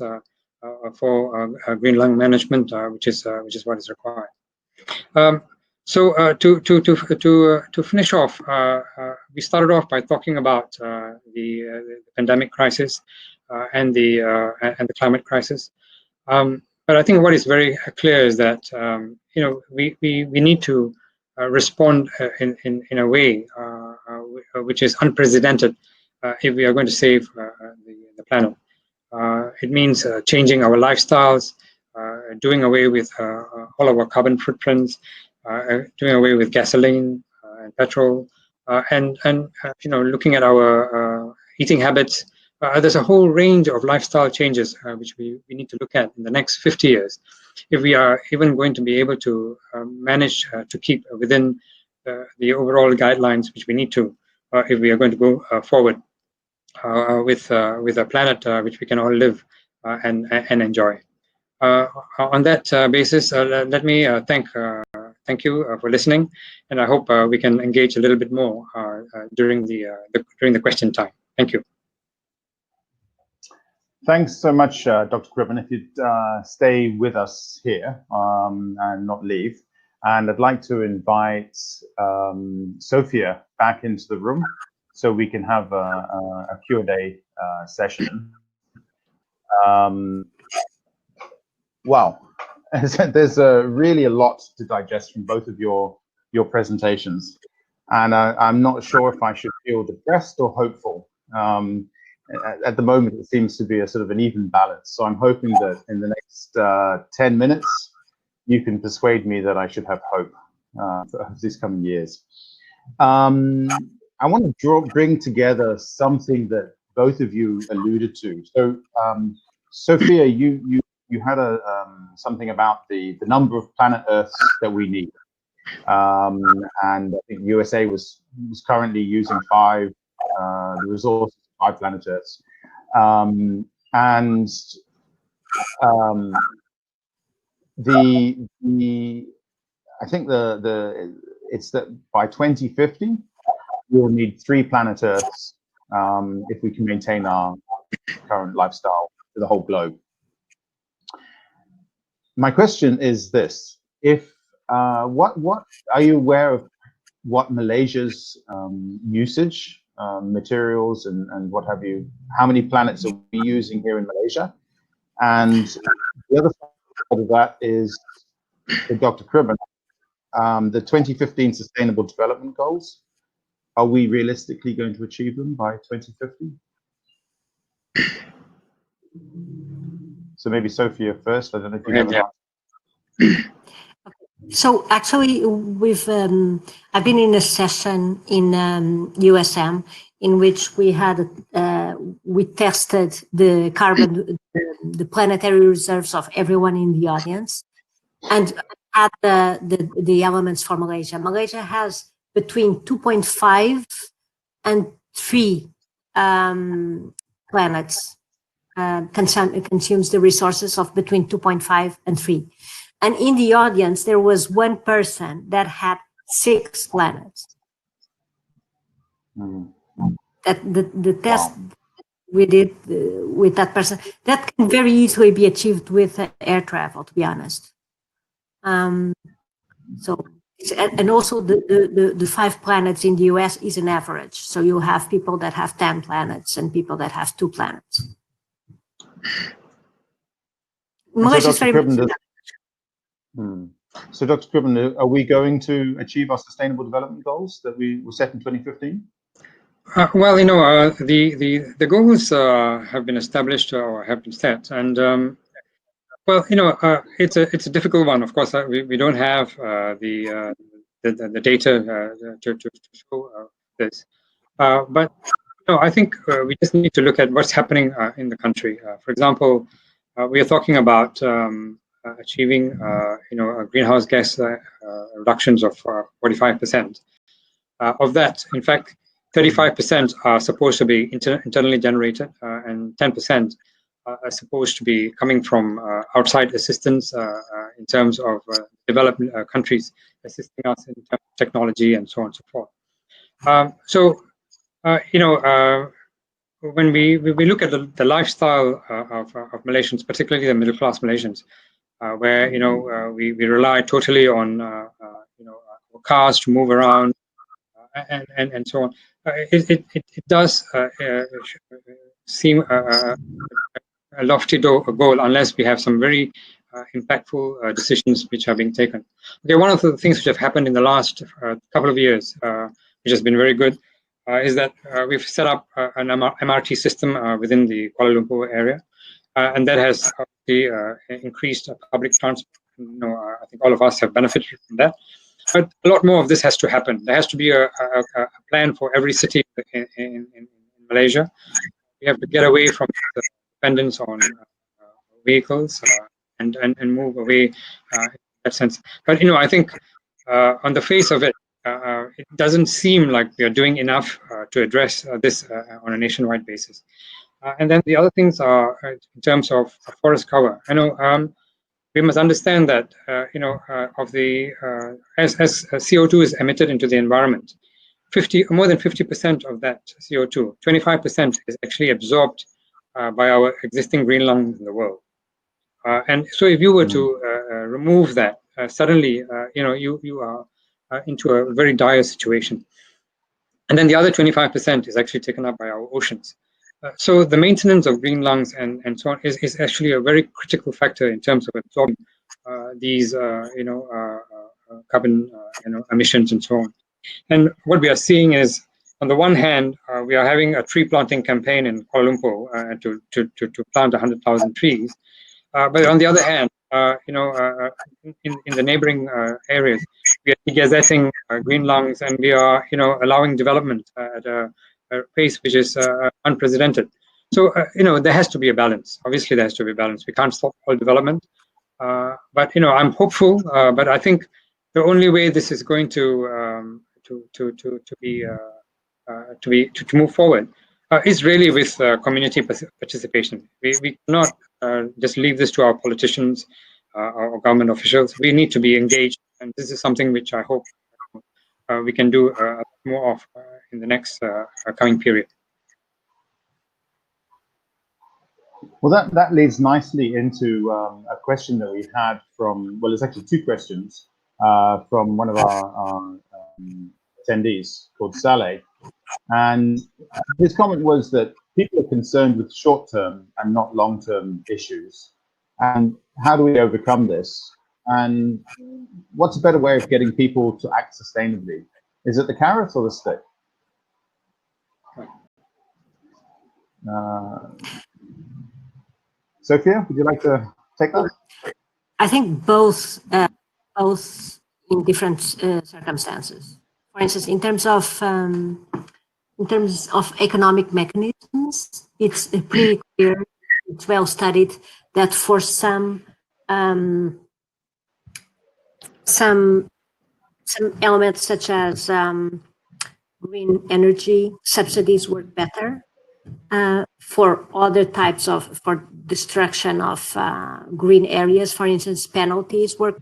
for green lung management, which is what is required. So to finish off, we started off by talking about the pandemic crisis and the climate crisis. But I think what is very clear is that we need to respond in a way which is unprecedented if we are going to save the planet. It means changing our lifestyles, doing away with all of our carbon footprints, doing away with gasoline and petrol, and looking at our eating habits. There's a whole range of lifestyle changes which we need to look at in the next 50 years if we are even going to be able to manage to keep within the overall guidelines which we need to if we are going to go forward with a planet which we can all live and enjoy. On that basis, let me thank you for listening, and I hope we can engage a little bit more during the question time. Thank you. Thanks so much, Dr. Kriban. If you'd stay with us here and not leave. And I'd like to invite Sophia back into the room so we can have a Q&A session. Wow, there's really a lot to digest from both of your presentations. And I'm not sure if I should feel depressed or hopeful. At the moment, it seems to be a sort of an even balance. So I'm hoping that in the next 10 minutes, you can persuade me that I should have hope for these coming years. I want to bring together something that both of you alluded to. So, Sophia, you had something about the number of planet Earths that we need, and I think USA was currently using 5 the resources. 5 planet Earths, and I think it's that by 2050 we'll need 3 planet Earths if we can maintain our current lifestyle for the whole globe. My question is this: if what are you aware of what Malaysia's usage? Materials and what have you, how many planets are we using here in Malaysia? And the other side of that is for Dr. Kriban, the 2015 Sustainable Development Goals. Are we realistically going to achieve them by 2050? So maybe Sophia first. I don't know if you have an answer. So actually, I've been in a session in USM in which we tested the the planetary reserves of everyone in the audience, and had the elements for Malaysia. Malaysia has between 2.5 and 3 planets. Consumes the resources of between 2.5 and 3. And in the audience, there was one person that had 6 planets. That the test we did with that person, that can very easily be achieved with air travel, to be honest. So, and also the 5 planets in the US is an average. So you have people that have 10 planets and people that have 2 planets. Malaysia is very much. So Dr. Kriban, are we going to achieve our sustainable development goals that we were set in 2015? Well, the goals have been established or have been set, and well, it's a difficult one. Of course, we don't have the data to show this, but I think we just need to look at what's happening in the country. For example, we are talking about achieving greenhouse gas reductions of 45%. Of that, in fact, 35% are supposed to be internally generated, and 10% are supposed to be coming from outside assistance in terms of development countries assisting us in terms of technology and so on and so forth. When we look at the lifestyle of Malaysians, particularly the middle class Malaysians, where we rely totally on cars to move around and so on, it does seem a lofty goal unless we have some very impactful decisions which are being taken. Okay, one of the things which have happened in the last couple of years, which has been very good, is that we've set up an MRT system within the Kuala Lumpur area, and that has increased public transport. I think all of us have benefited from that. But a lot more of this has to happen. There has to be a plan for every city in Malaysia. We have to get away from the dependence on vehicles and move away in that sense. But I think on the face of it, it doesn't seem like we are doing enough to address this on a nationwide basis. And then the other things are in terms of forest cover. I know we must understand that as CO2 is emitted into the environment, more than 50% of that CO2, 25% is actually absorbed by our existing green lungs in the world. And so if you were to remove that, suddenly you are into a very dire situation. And then the other 25% is actually taken up by our oceans. So the maintenance of green lungs and so on is actually a very critical factor in terms of absorbing these carbon emissions and so on. And what we are seeing is, on the one hand, we are having a tree planting campaign in Kuala Lumpur to plant 100,000 trees. But on the other hand, in the neighboring areas, we are gazetting green lungs, and we are allowing development at a pace which is unprecedented. So there has to be a balance. Obviously, there has to be a balance. We can't stop all development, but I'm hopeful. But I think the only way this is going to move forward is really with community participation. We cannot just leave this to our politicians or government officials. We need to be engaged, and this is something which I hope we can do more of in the next coming period. Well, that leads nicely into a question that we had from, well, it's actually 2 questions from one of our attendees called Saleh. And his comment was that people are concerned with short-term and not long-term issues. And how do we overcome this? And what's a better way of getting people to act sustainably? Is it the carrot or the stick? Sophia, would you like to take that? I think both in different circumstances. For instance, in terms of economic mechanisms, it's pretty clear, it's well studied that for some elements such as green energy subsidies work better. For other types for destruction of green areas, for instance, penalties work.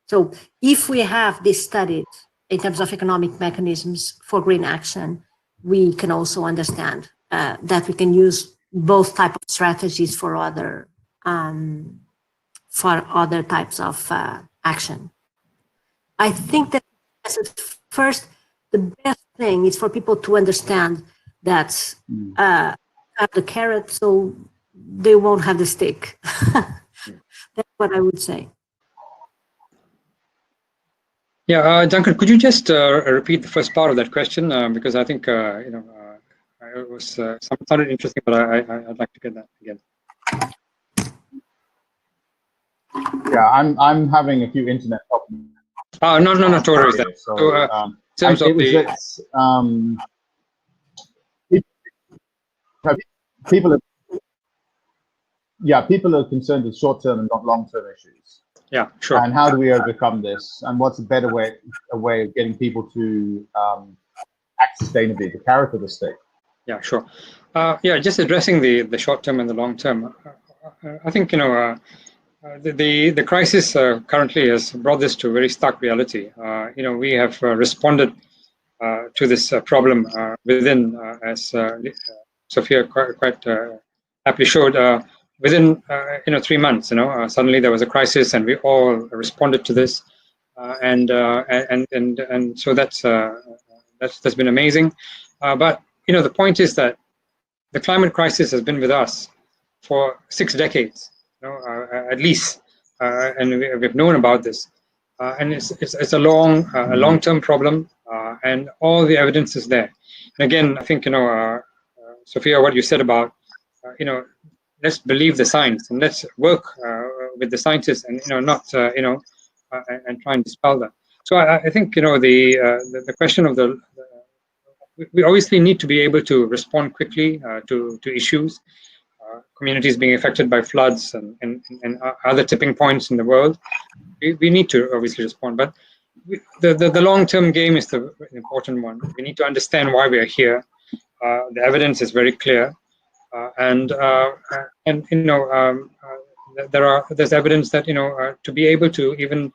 So if we have this studied in terms of economic mechanisms for green action, we can also understand that we can use both type of strategies for other types of action. I think that first, the best thing is for people to understand that have the carrot, so they won't have the stick. That's what I would say. Yeah, Duncan, could you just repeat the first part of that question? Because I think it was sounded interesting, but I'd like to get that again. Yeah, I'm having a few internet problems. Oh, no, totally. So, in terms of people are concerned with short-term and not long-term issues. Yeah, sure. And how do we overcome this? And what's a better way of getting people to act sustainably, the carrot or the stick? Yeah, sure. Yeah, just addressing the short-term and the long-term. I think the crisis currently has brought this to a very stark reality. We have responded to this problem within, as Sophia quite aptly showed, within 3 months. Suddenly there was a crisis, and we all responded to this, and so that's been amazing. But the point is that the climate crisis has been with us for 6 decades, at least, and we've known about this, and it's a long-term problem, and all the evidence is there. And again, I think Sophia, what you said about let's believe the science and let's work with the scientists, and not and try and dispel that. So I think the question of we obviously need to be able to respond quickly to issues. Communities being affected by floods and other tipping points in the world, we need to obviously respond. But the long-term game is the important one. We need to understand why we are here. The evidence is very clear, there's evidence that to be able to even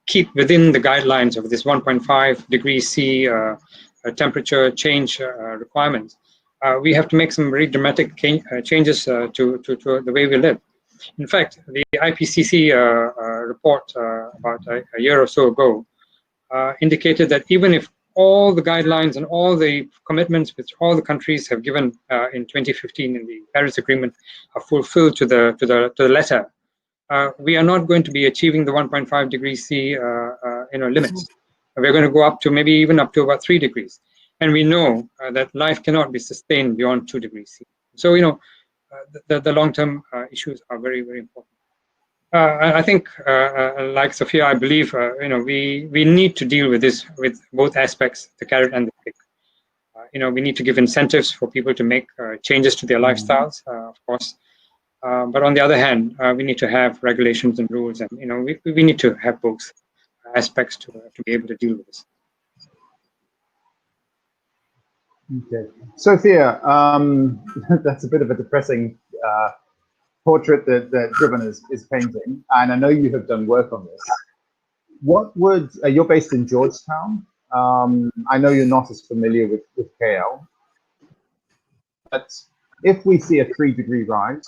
keep within the guidelines of this 1.5 degrees C temperature change requirements. We have to make some very dramatic changes to the way we live. In fact, the IPCC report about a year or so ago indicated that even if all the guidelines and all the commitments which all the countries have given in 2015 in the Paris Agreement are fulfilled to the letter, we are not going to be achieving the 1.5 degrees C limits. We're going to go up to maybe even up to about 3 degrees. And we know that life cannot be sustained beyond 2 degrees C. So, the long-term issues are very, very important. I think, like Sophia, I believe, we need to deal with this with both aspects, the carrot and the stick. We need to give incentives for people to make changes to their lifestyles, of course. But on the other hand, we need to have regulations and rules, and we need to have both aspects to be able to deal with this. Okay, Sophia, that's a bit of a depressing portrait that Kriban is painting, and I know you have done work on this. What would you're based in Georgetown? I know you're not as familiar with KL, but if we see a 3-degree rise,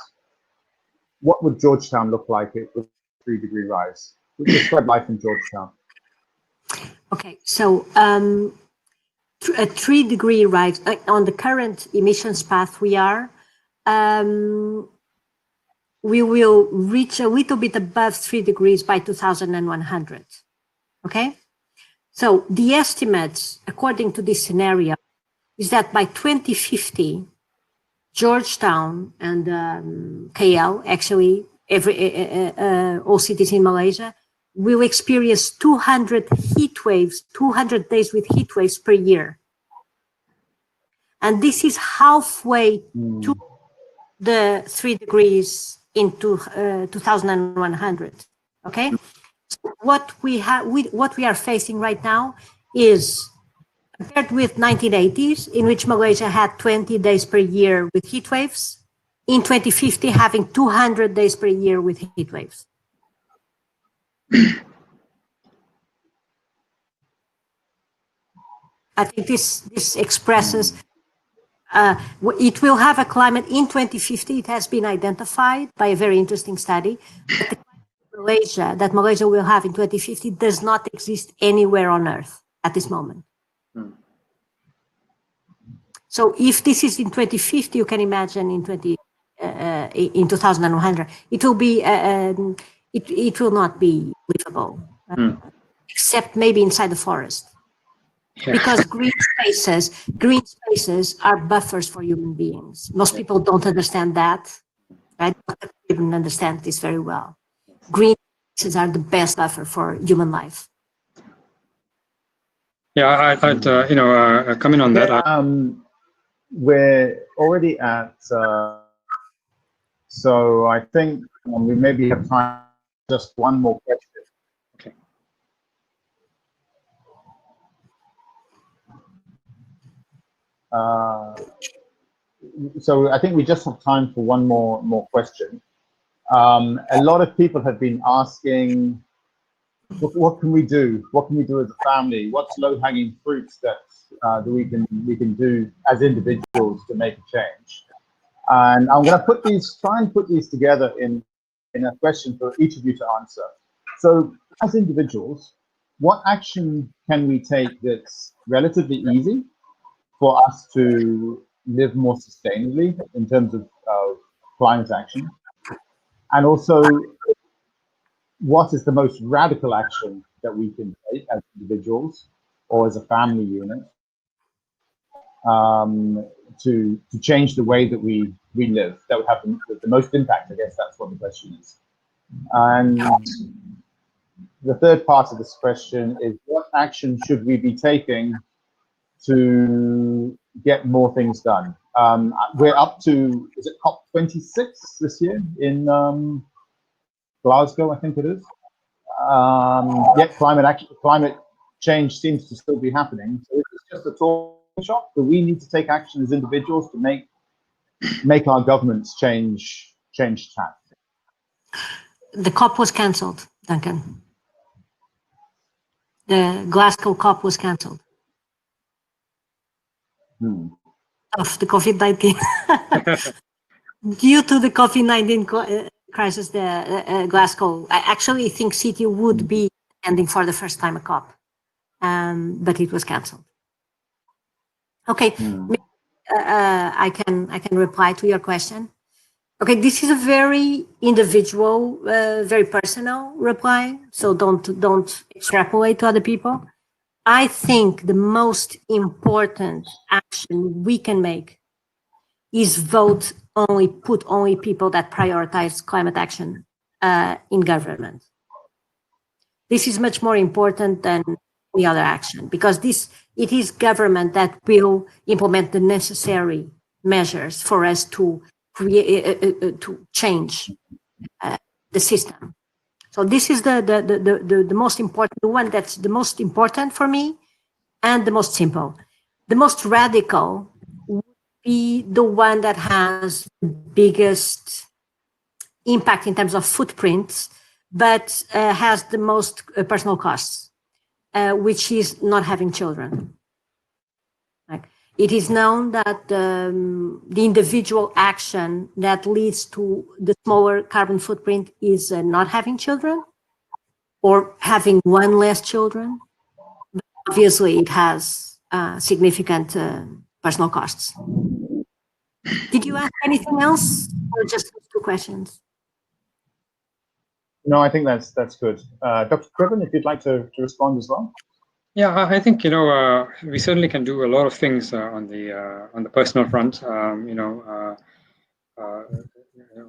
what would Georgetown look like with a 3-degree rise? Would you describe life in Georgetown? Okay, so a 3-degree rise on the current emissions path we are, we will reach a little bit above 3 degrees by 2100. Okay, so the estimates according to this scenario is that by 2050, Georgetown and KL, actually all cities in Malaysia, will experience 200 heat waves, 200 days with heat waves per year. And this is halfway to the 3 degrees into 2100. Okay, so what we are facing right now is, compared with 1980s, in which Malaysia had 20 days per year with heat waves, in 2050 having 200 days per year with heat waves. I think this expresses, it will have a climate in 2050. It has been identified by a very interesting study. But the climate that Malaysia will have in 2050 does not exist anywhere on Earth at this moment. So if this is in 2050, you can imagine in 2100, it will be it will not be livable, except maybe inside the forest. Yeah. Because green spaces are buffers for human beings. Most people don't understand that. I don't even understand this very well. Green spaces are the best buffer for human life. Yeah, I'd come in on that. We're already at, so I think we maybe have time for just one more question. Okay. So I think we just have time for one more question. A lot of people have been asking, what can we do? What can we do as a family? What's low-hanging fruits that we can do as individuals to make a change? And I'm going to try and put these together in a question for each of you to answer. So, as individuals, what action can we take that's relatively easy for us to live more sustainably in terms of climate action? And also, what is the most radical action that we can take as individuals or as a family unit to change the way that we live? That would have the most impact, I guess that's what the question is. And the third part of this question is, what action should we be taking to get more things done? We're up to, is it COP26 this year in Glasgow, I think it is. Yet climate change seems to still be happening. So it's just a talk shop. Do we need to take action as individuals to make our governments change tack? The COP was cancelled, Duncan. The Glasgow COP was cancelled. Of the COVID-19. Due to the COVID-19 crisis, the Glasgow, I actually think city would be ending for the first time a COP, but it was cancelled. Okay, I can reply to your question. Okay, this is a very individual, very personal reply, so don't extrapolate to other people. I think the most important action we can make is put only people that prioritize climate action in government. This is much more important than the other action, because it is government that will implement the necessary measures for us to change the system. So this is the most important, the one that's the most important for me, and the most simple. The most radical would be the one that has the biggest impact in terms of footprints, but has the most personal costs, which is not having children. It is known that the individual action that leads to the smaller carbon footprint is not having children or having one less children. But obviously, it has significant personal costs. Did you ask anything else, or just those two questions? No, I think that's good. Dr. Kriban, if you'd like to respond as well. Yeah, I think we certainly can do a lot of things on the personal front. What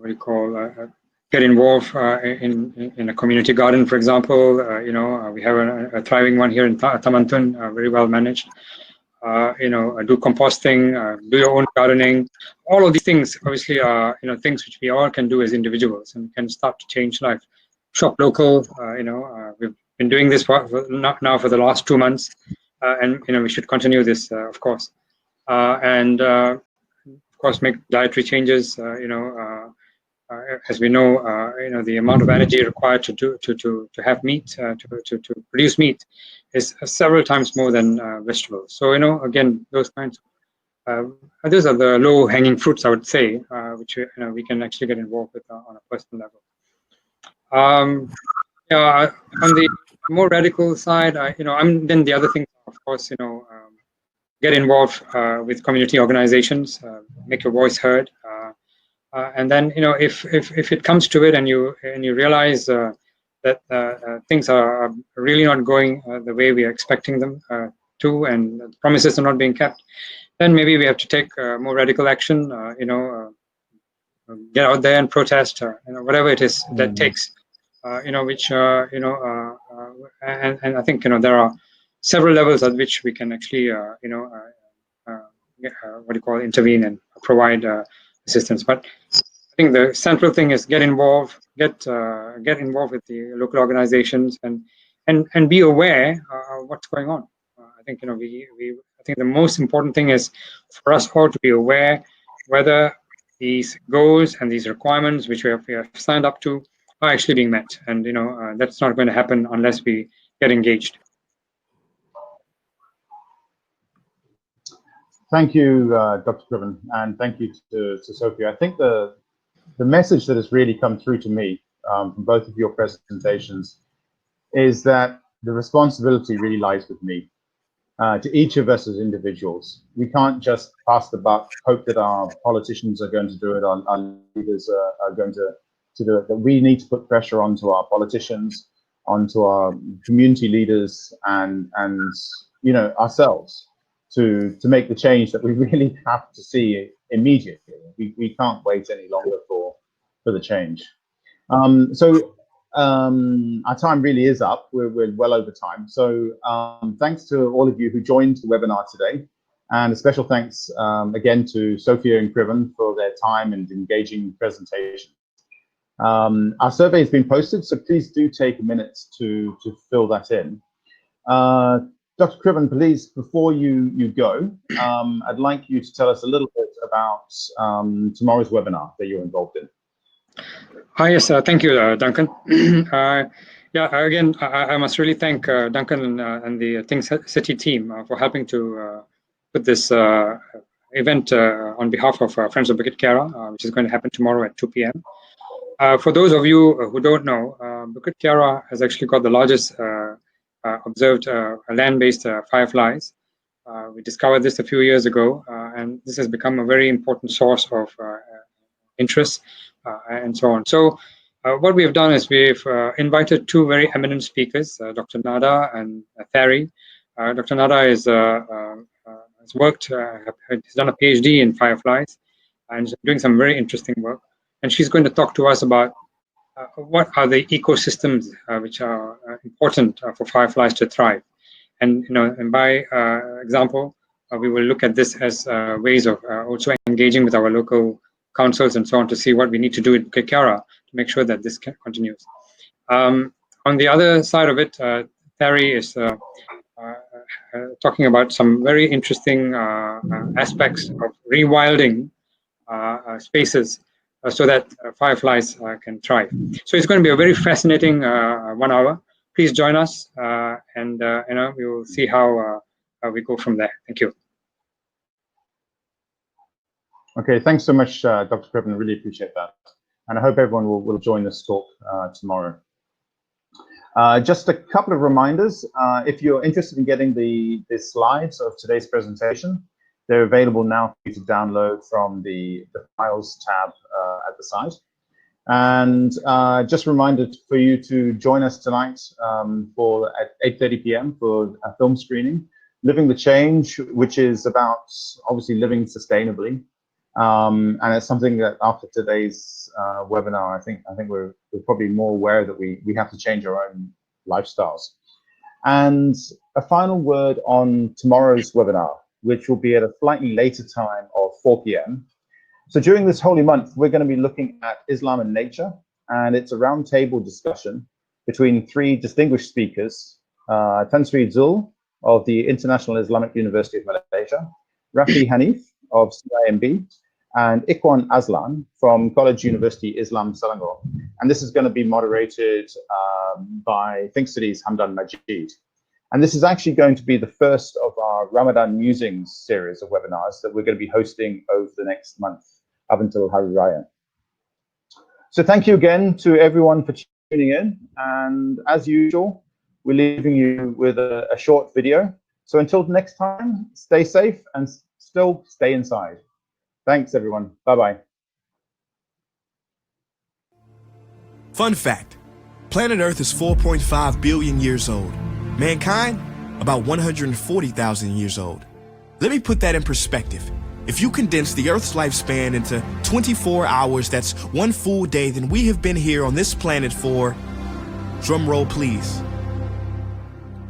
do you call get involved in a community garden, for example. We have a thriving one here in Tamantun, very well managed. Do composting, do your own gardening. All of these things obviously are things which we all can do as individuals and can start to change life. Shop local. We've been doing this now for the last 2 months, and we should continue this, of course, and of course make dietary changes. As we know, the amount of energy required to have meat, to produce meat, is several times more than vegetables. So, again, those kinds of, those are the low-hanging fruits, I would say, which we can actually get involved with on a personal level. Yeah, on the more radical side, then the other thing, of course, get involved with community organizations, make your voice heard, and then if it comes to it, and you realize that things are really not going the way we are expecting them to, and promises are not being kept, then maybe we have to take more radical action. Get out there and protest, whatever it is that takes. Which and I think there are several levels at which we can actually intervene and provide assistance. But I think the central thing is get involved, get involved with the local organizations, and be aware of what's going on. I think I think the most important thing is for us all to be aware whether these goals and these requirements which we have signed up to are actually being met, and that's not going to happen unless we get engaged. Thank you, Dr. Kriban, and thank you to Sophia. I think the message that has really come through to me from both of your presentations is that the responsibility really lies with me, to each of us as individuals. We can't just pass the buck, hope that our politicians are going to do it, our leaders are going to do it. That we need to put pressure onto our politicians, onto our community leaders, and ourselves to make the change that we really have to see immediately. We can't wait any longer for the change. So our time really is up. We're well over time. So thanks to all of you who joined the webinar today, and a special thanks again to Sophia and Kriban for their time and engaging presentation. Our survey has been posted, so please do take a minute to fill that in. Dr. Kriban, please, before you go, I'd like you to tell us a little bit about tomorrow's webinar that you're involved in. Yes, thank you, Duncan. Yeah, again, I must really thank Duncan and the Think City team for helping to put this event on behalf of Friends of Bukit Kiara, which is going to happen tomorrow at 2 p.m. For those of you who don't know, Bukit Kiara has actually got the largest observed land-based fireflies. We discovered this a few years ago, and this has become a very important source of interest and so on. So what we have done is we've invited two very eminent speakers, Dr. Nada and Thari. Dr. Nada has worked, has done a PhD in fireflies, and is doing some very interesting work. And she's going to talk to us about what are the ecosystems which are important for fireflies to thrive. And and by example, we will look at this as ways of also engaging with our local councils and so on to see what we need to do in Bukit Kiara to make sure that this continues. On the other side of it, Thari is talking about some very interesting aspects of rewilding spaces so that fireflies can thrive. So it's going to be a very fascinating 1 hour. Please join us, and we will see how we go from there. Thank you. Okay, thanks so much, Dr. Kriban. I really appreciate that. And I hope everyone will join this talk tomorrow. Just a couple of reminders. If you're interested in getting the slides of today's presentation, they're available now for you to download from the Files tab at the site. And just a reminder for you to join us tonight at 8:30 p.m. for a film screening, Living the Change, which is about obviously living sustainably. And it's something that after today's webinar, I think we're probably more aware that we have to change our own lifestyles. And a final word on tomorrow's webinar, which will be at a slightly later time of 4 p.m. So during this holy month, we're going to be looking at Islam and nature, and it's a roundtable discussion between three distinguished speakers, Tan Sri Zul of the International Islamic University of Malaysia, Rafi Hanif of CIMB, and Ikhwan Aslan from College University Islam Selangor. And this is going to be moderated by Think City's Hamdan Majid. And this is actually going to be the first of our Ramadan Musings series of webinars that we're going to be hosting over the next month, up until Hari Raya. So thank you again to everyone for tuning in. And as usual, we're leaving you with a short video. So until next time, stay safe and still stay inside. Thanks, everyone. Bye-bye. Fun fact, planet Earth is 4.5 billion years old. Mankind, about 140,000 years old. Let me put that in perspective. If you condense the Earth's lifespan into 24 hours, that's one full day, then we have been here on this planet for, drum roll please,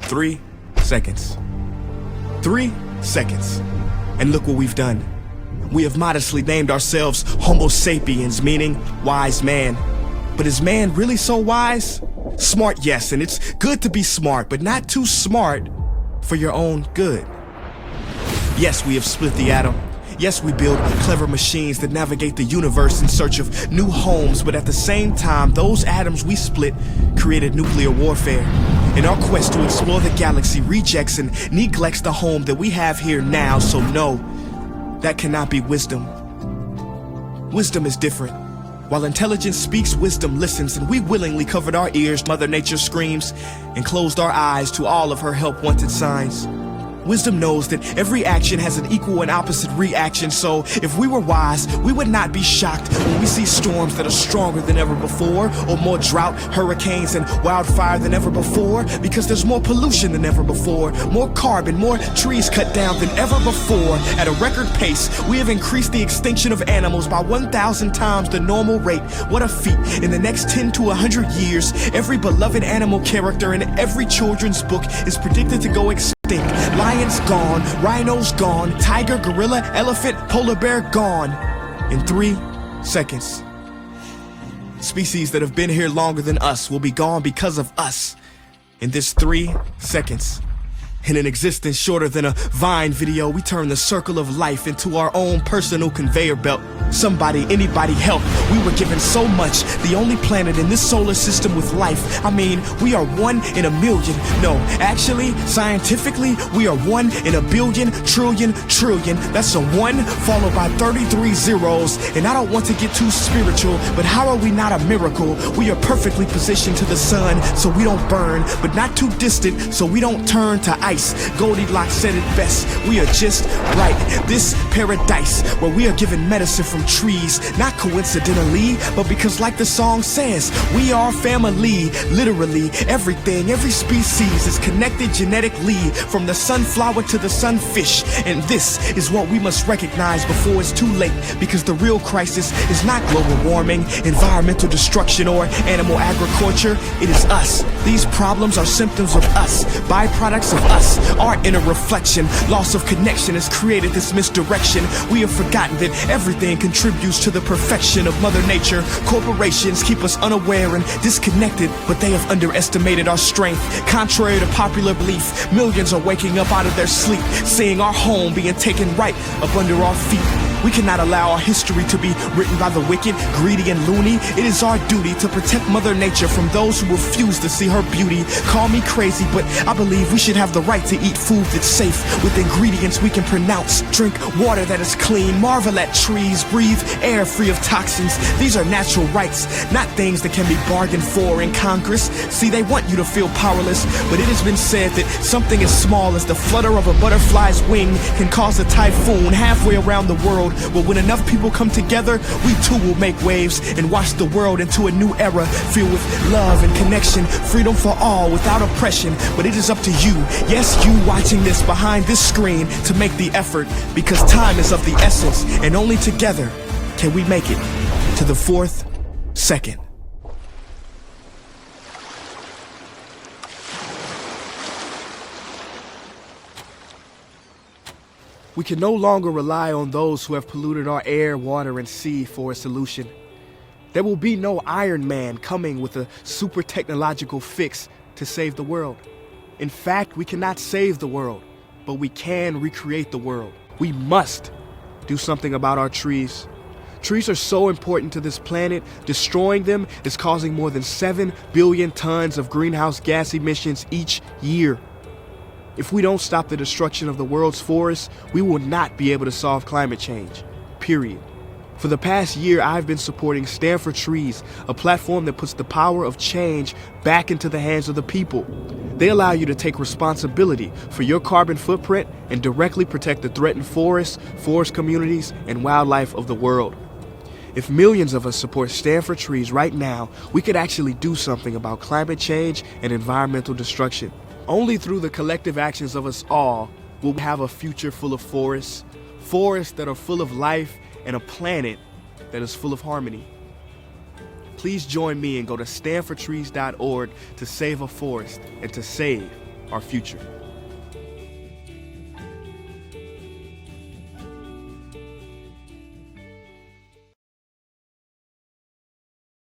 3 seconds. 3 seconds. And look what we've done. We have modestly named ourselves Homo sapiens, meaning wise man. But is man really so wise? Smart, yes, and it's good to be smart, but not too smart for your own good. Yes, we have split the atom. Yes, we build clever machines that navigate the universe in search of new homes, but at the same time, those atoms we split created nuclear warfare. In our quest to explore the galaxy, rejects and neglects the home that we have here now, so no, that cannot be wisdom. Wisdom is different. While intelligence speaks, wisdom listens, and we willingly covered our ears, Mother Nature screams, and closed our eyes to all of her help-wanted signs. Wisdom knows that every action has an equal and opposite reaction, so if we were wise, we would not be shocked when we see storms that are stronger than ever before, or more drought, hurricanes, and wildfire than ever before, because there's more pollution than ever before, more carbon, more trees cut down than ever before. At a record pace, we have increased the extinction of animals by 1,000 times the normal rate. What a feat. In the next 10 to 100 years, every beloved animal character in every children's book is predicted to go extinct. Lions gone, rhinos gone, tiger, gorilla, elephant, polar bear gone in 3 seconds. Species that have been here longer than us will be gone because of us in this 3 seconds. In an existence shorter than a Vine video, we turn the circle of life into our own personal conveyor belt. Somebody, anybody help. We were given so much, the only planet in this solar system with life. I mean, we are 1 in a million. No, actually, scientifically, we are 1 in a billion, trillion. That's a 1 followed by 33 zeros. And I don't want to get too spiritual, but how are we not a miracle? We are perfectly positioned to the sun so we don't burn, but not too distant so we don't turn to ice. Goldilocks said it best, we are just right. This paradise where we are given medicine from trees, not coincidentally, but because like the song says, we are family. Literally, everything, every species is connected genetically, from the sunflower to the sunfish. And this is what we must recognize before it's too late, because the real crisis is not global warming, environmental destruction, or animal agriculture. It is us. These problems are symptoms of us, byproducts of us. Our inner reflection, loss of connection has created this misdirection. We have forgotten that everything contributes to the perfection of Mother Nature. Corporations keep us unaware and disconnected, but they have underestimated our strength. Contrary to popular belief, millions are waking up out of their sleep, seeing our home being taken right up under our feet. We cannot allow our history to be written by the wicked, greedy, and loony. It is our duty to protect Mother Nature from those who refuse to see her beauty. Call me crazy, but I believe we should have the right to eat food that's safe, with ingredients we can pronounce. Drink water that is clean, marvel at trees, breathe air free of toxins. These are natural rights, not things that can be bargained for in Congress. See, they want you to feel powerless, but it has been said that something as small as the flutter of a butterfly's wing can cause a typhoon halfway around the world. Well, when enough people come together, we too will make waves and wash the world into a new era filled with love and connection, freedom for all without oppression. But it is up to you, yes, you watching this behind this screen, to make the effort, because time is of the essence, and only together can we make it to the 4th second. We can no longer rely on those who have polluted our air, water, and sea for a solution. There will be no Iron Man coming with a super technological fix to save the world. In fact, we cannot save the world, but we can recreate the world. We must do something about our trees. Trees are so important to this planet. Destroying them is causing more than 7 billion tons of greenhouse gas emissions each year. If we don't stop the destruction of the world's forests, we will not be able to solve climate change. Period. For the past year, I've been supporting Stand for Trees, a platform that puts the power of change back into the hands of the people. They allow you to take responsibility for your carbon footprint and directly protect the threatened forests, forest communities, and wildlife of the world. If millions of us support Stand for Trees right now, we could actually do something about climate change and environmental destruction. Only through the collective actions of us all will we have a future full of forests that are full of life, and a planet that is full of harmony. Please join me and go to standfortrees.org to save a forest and to save our future.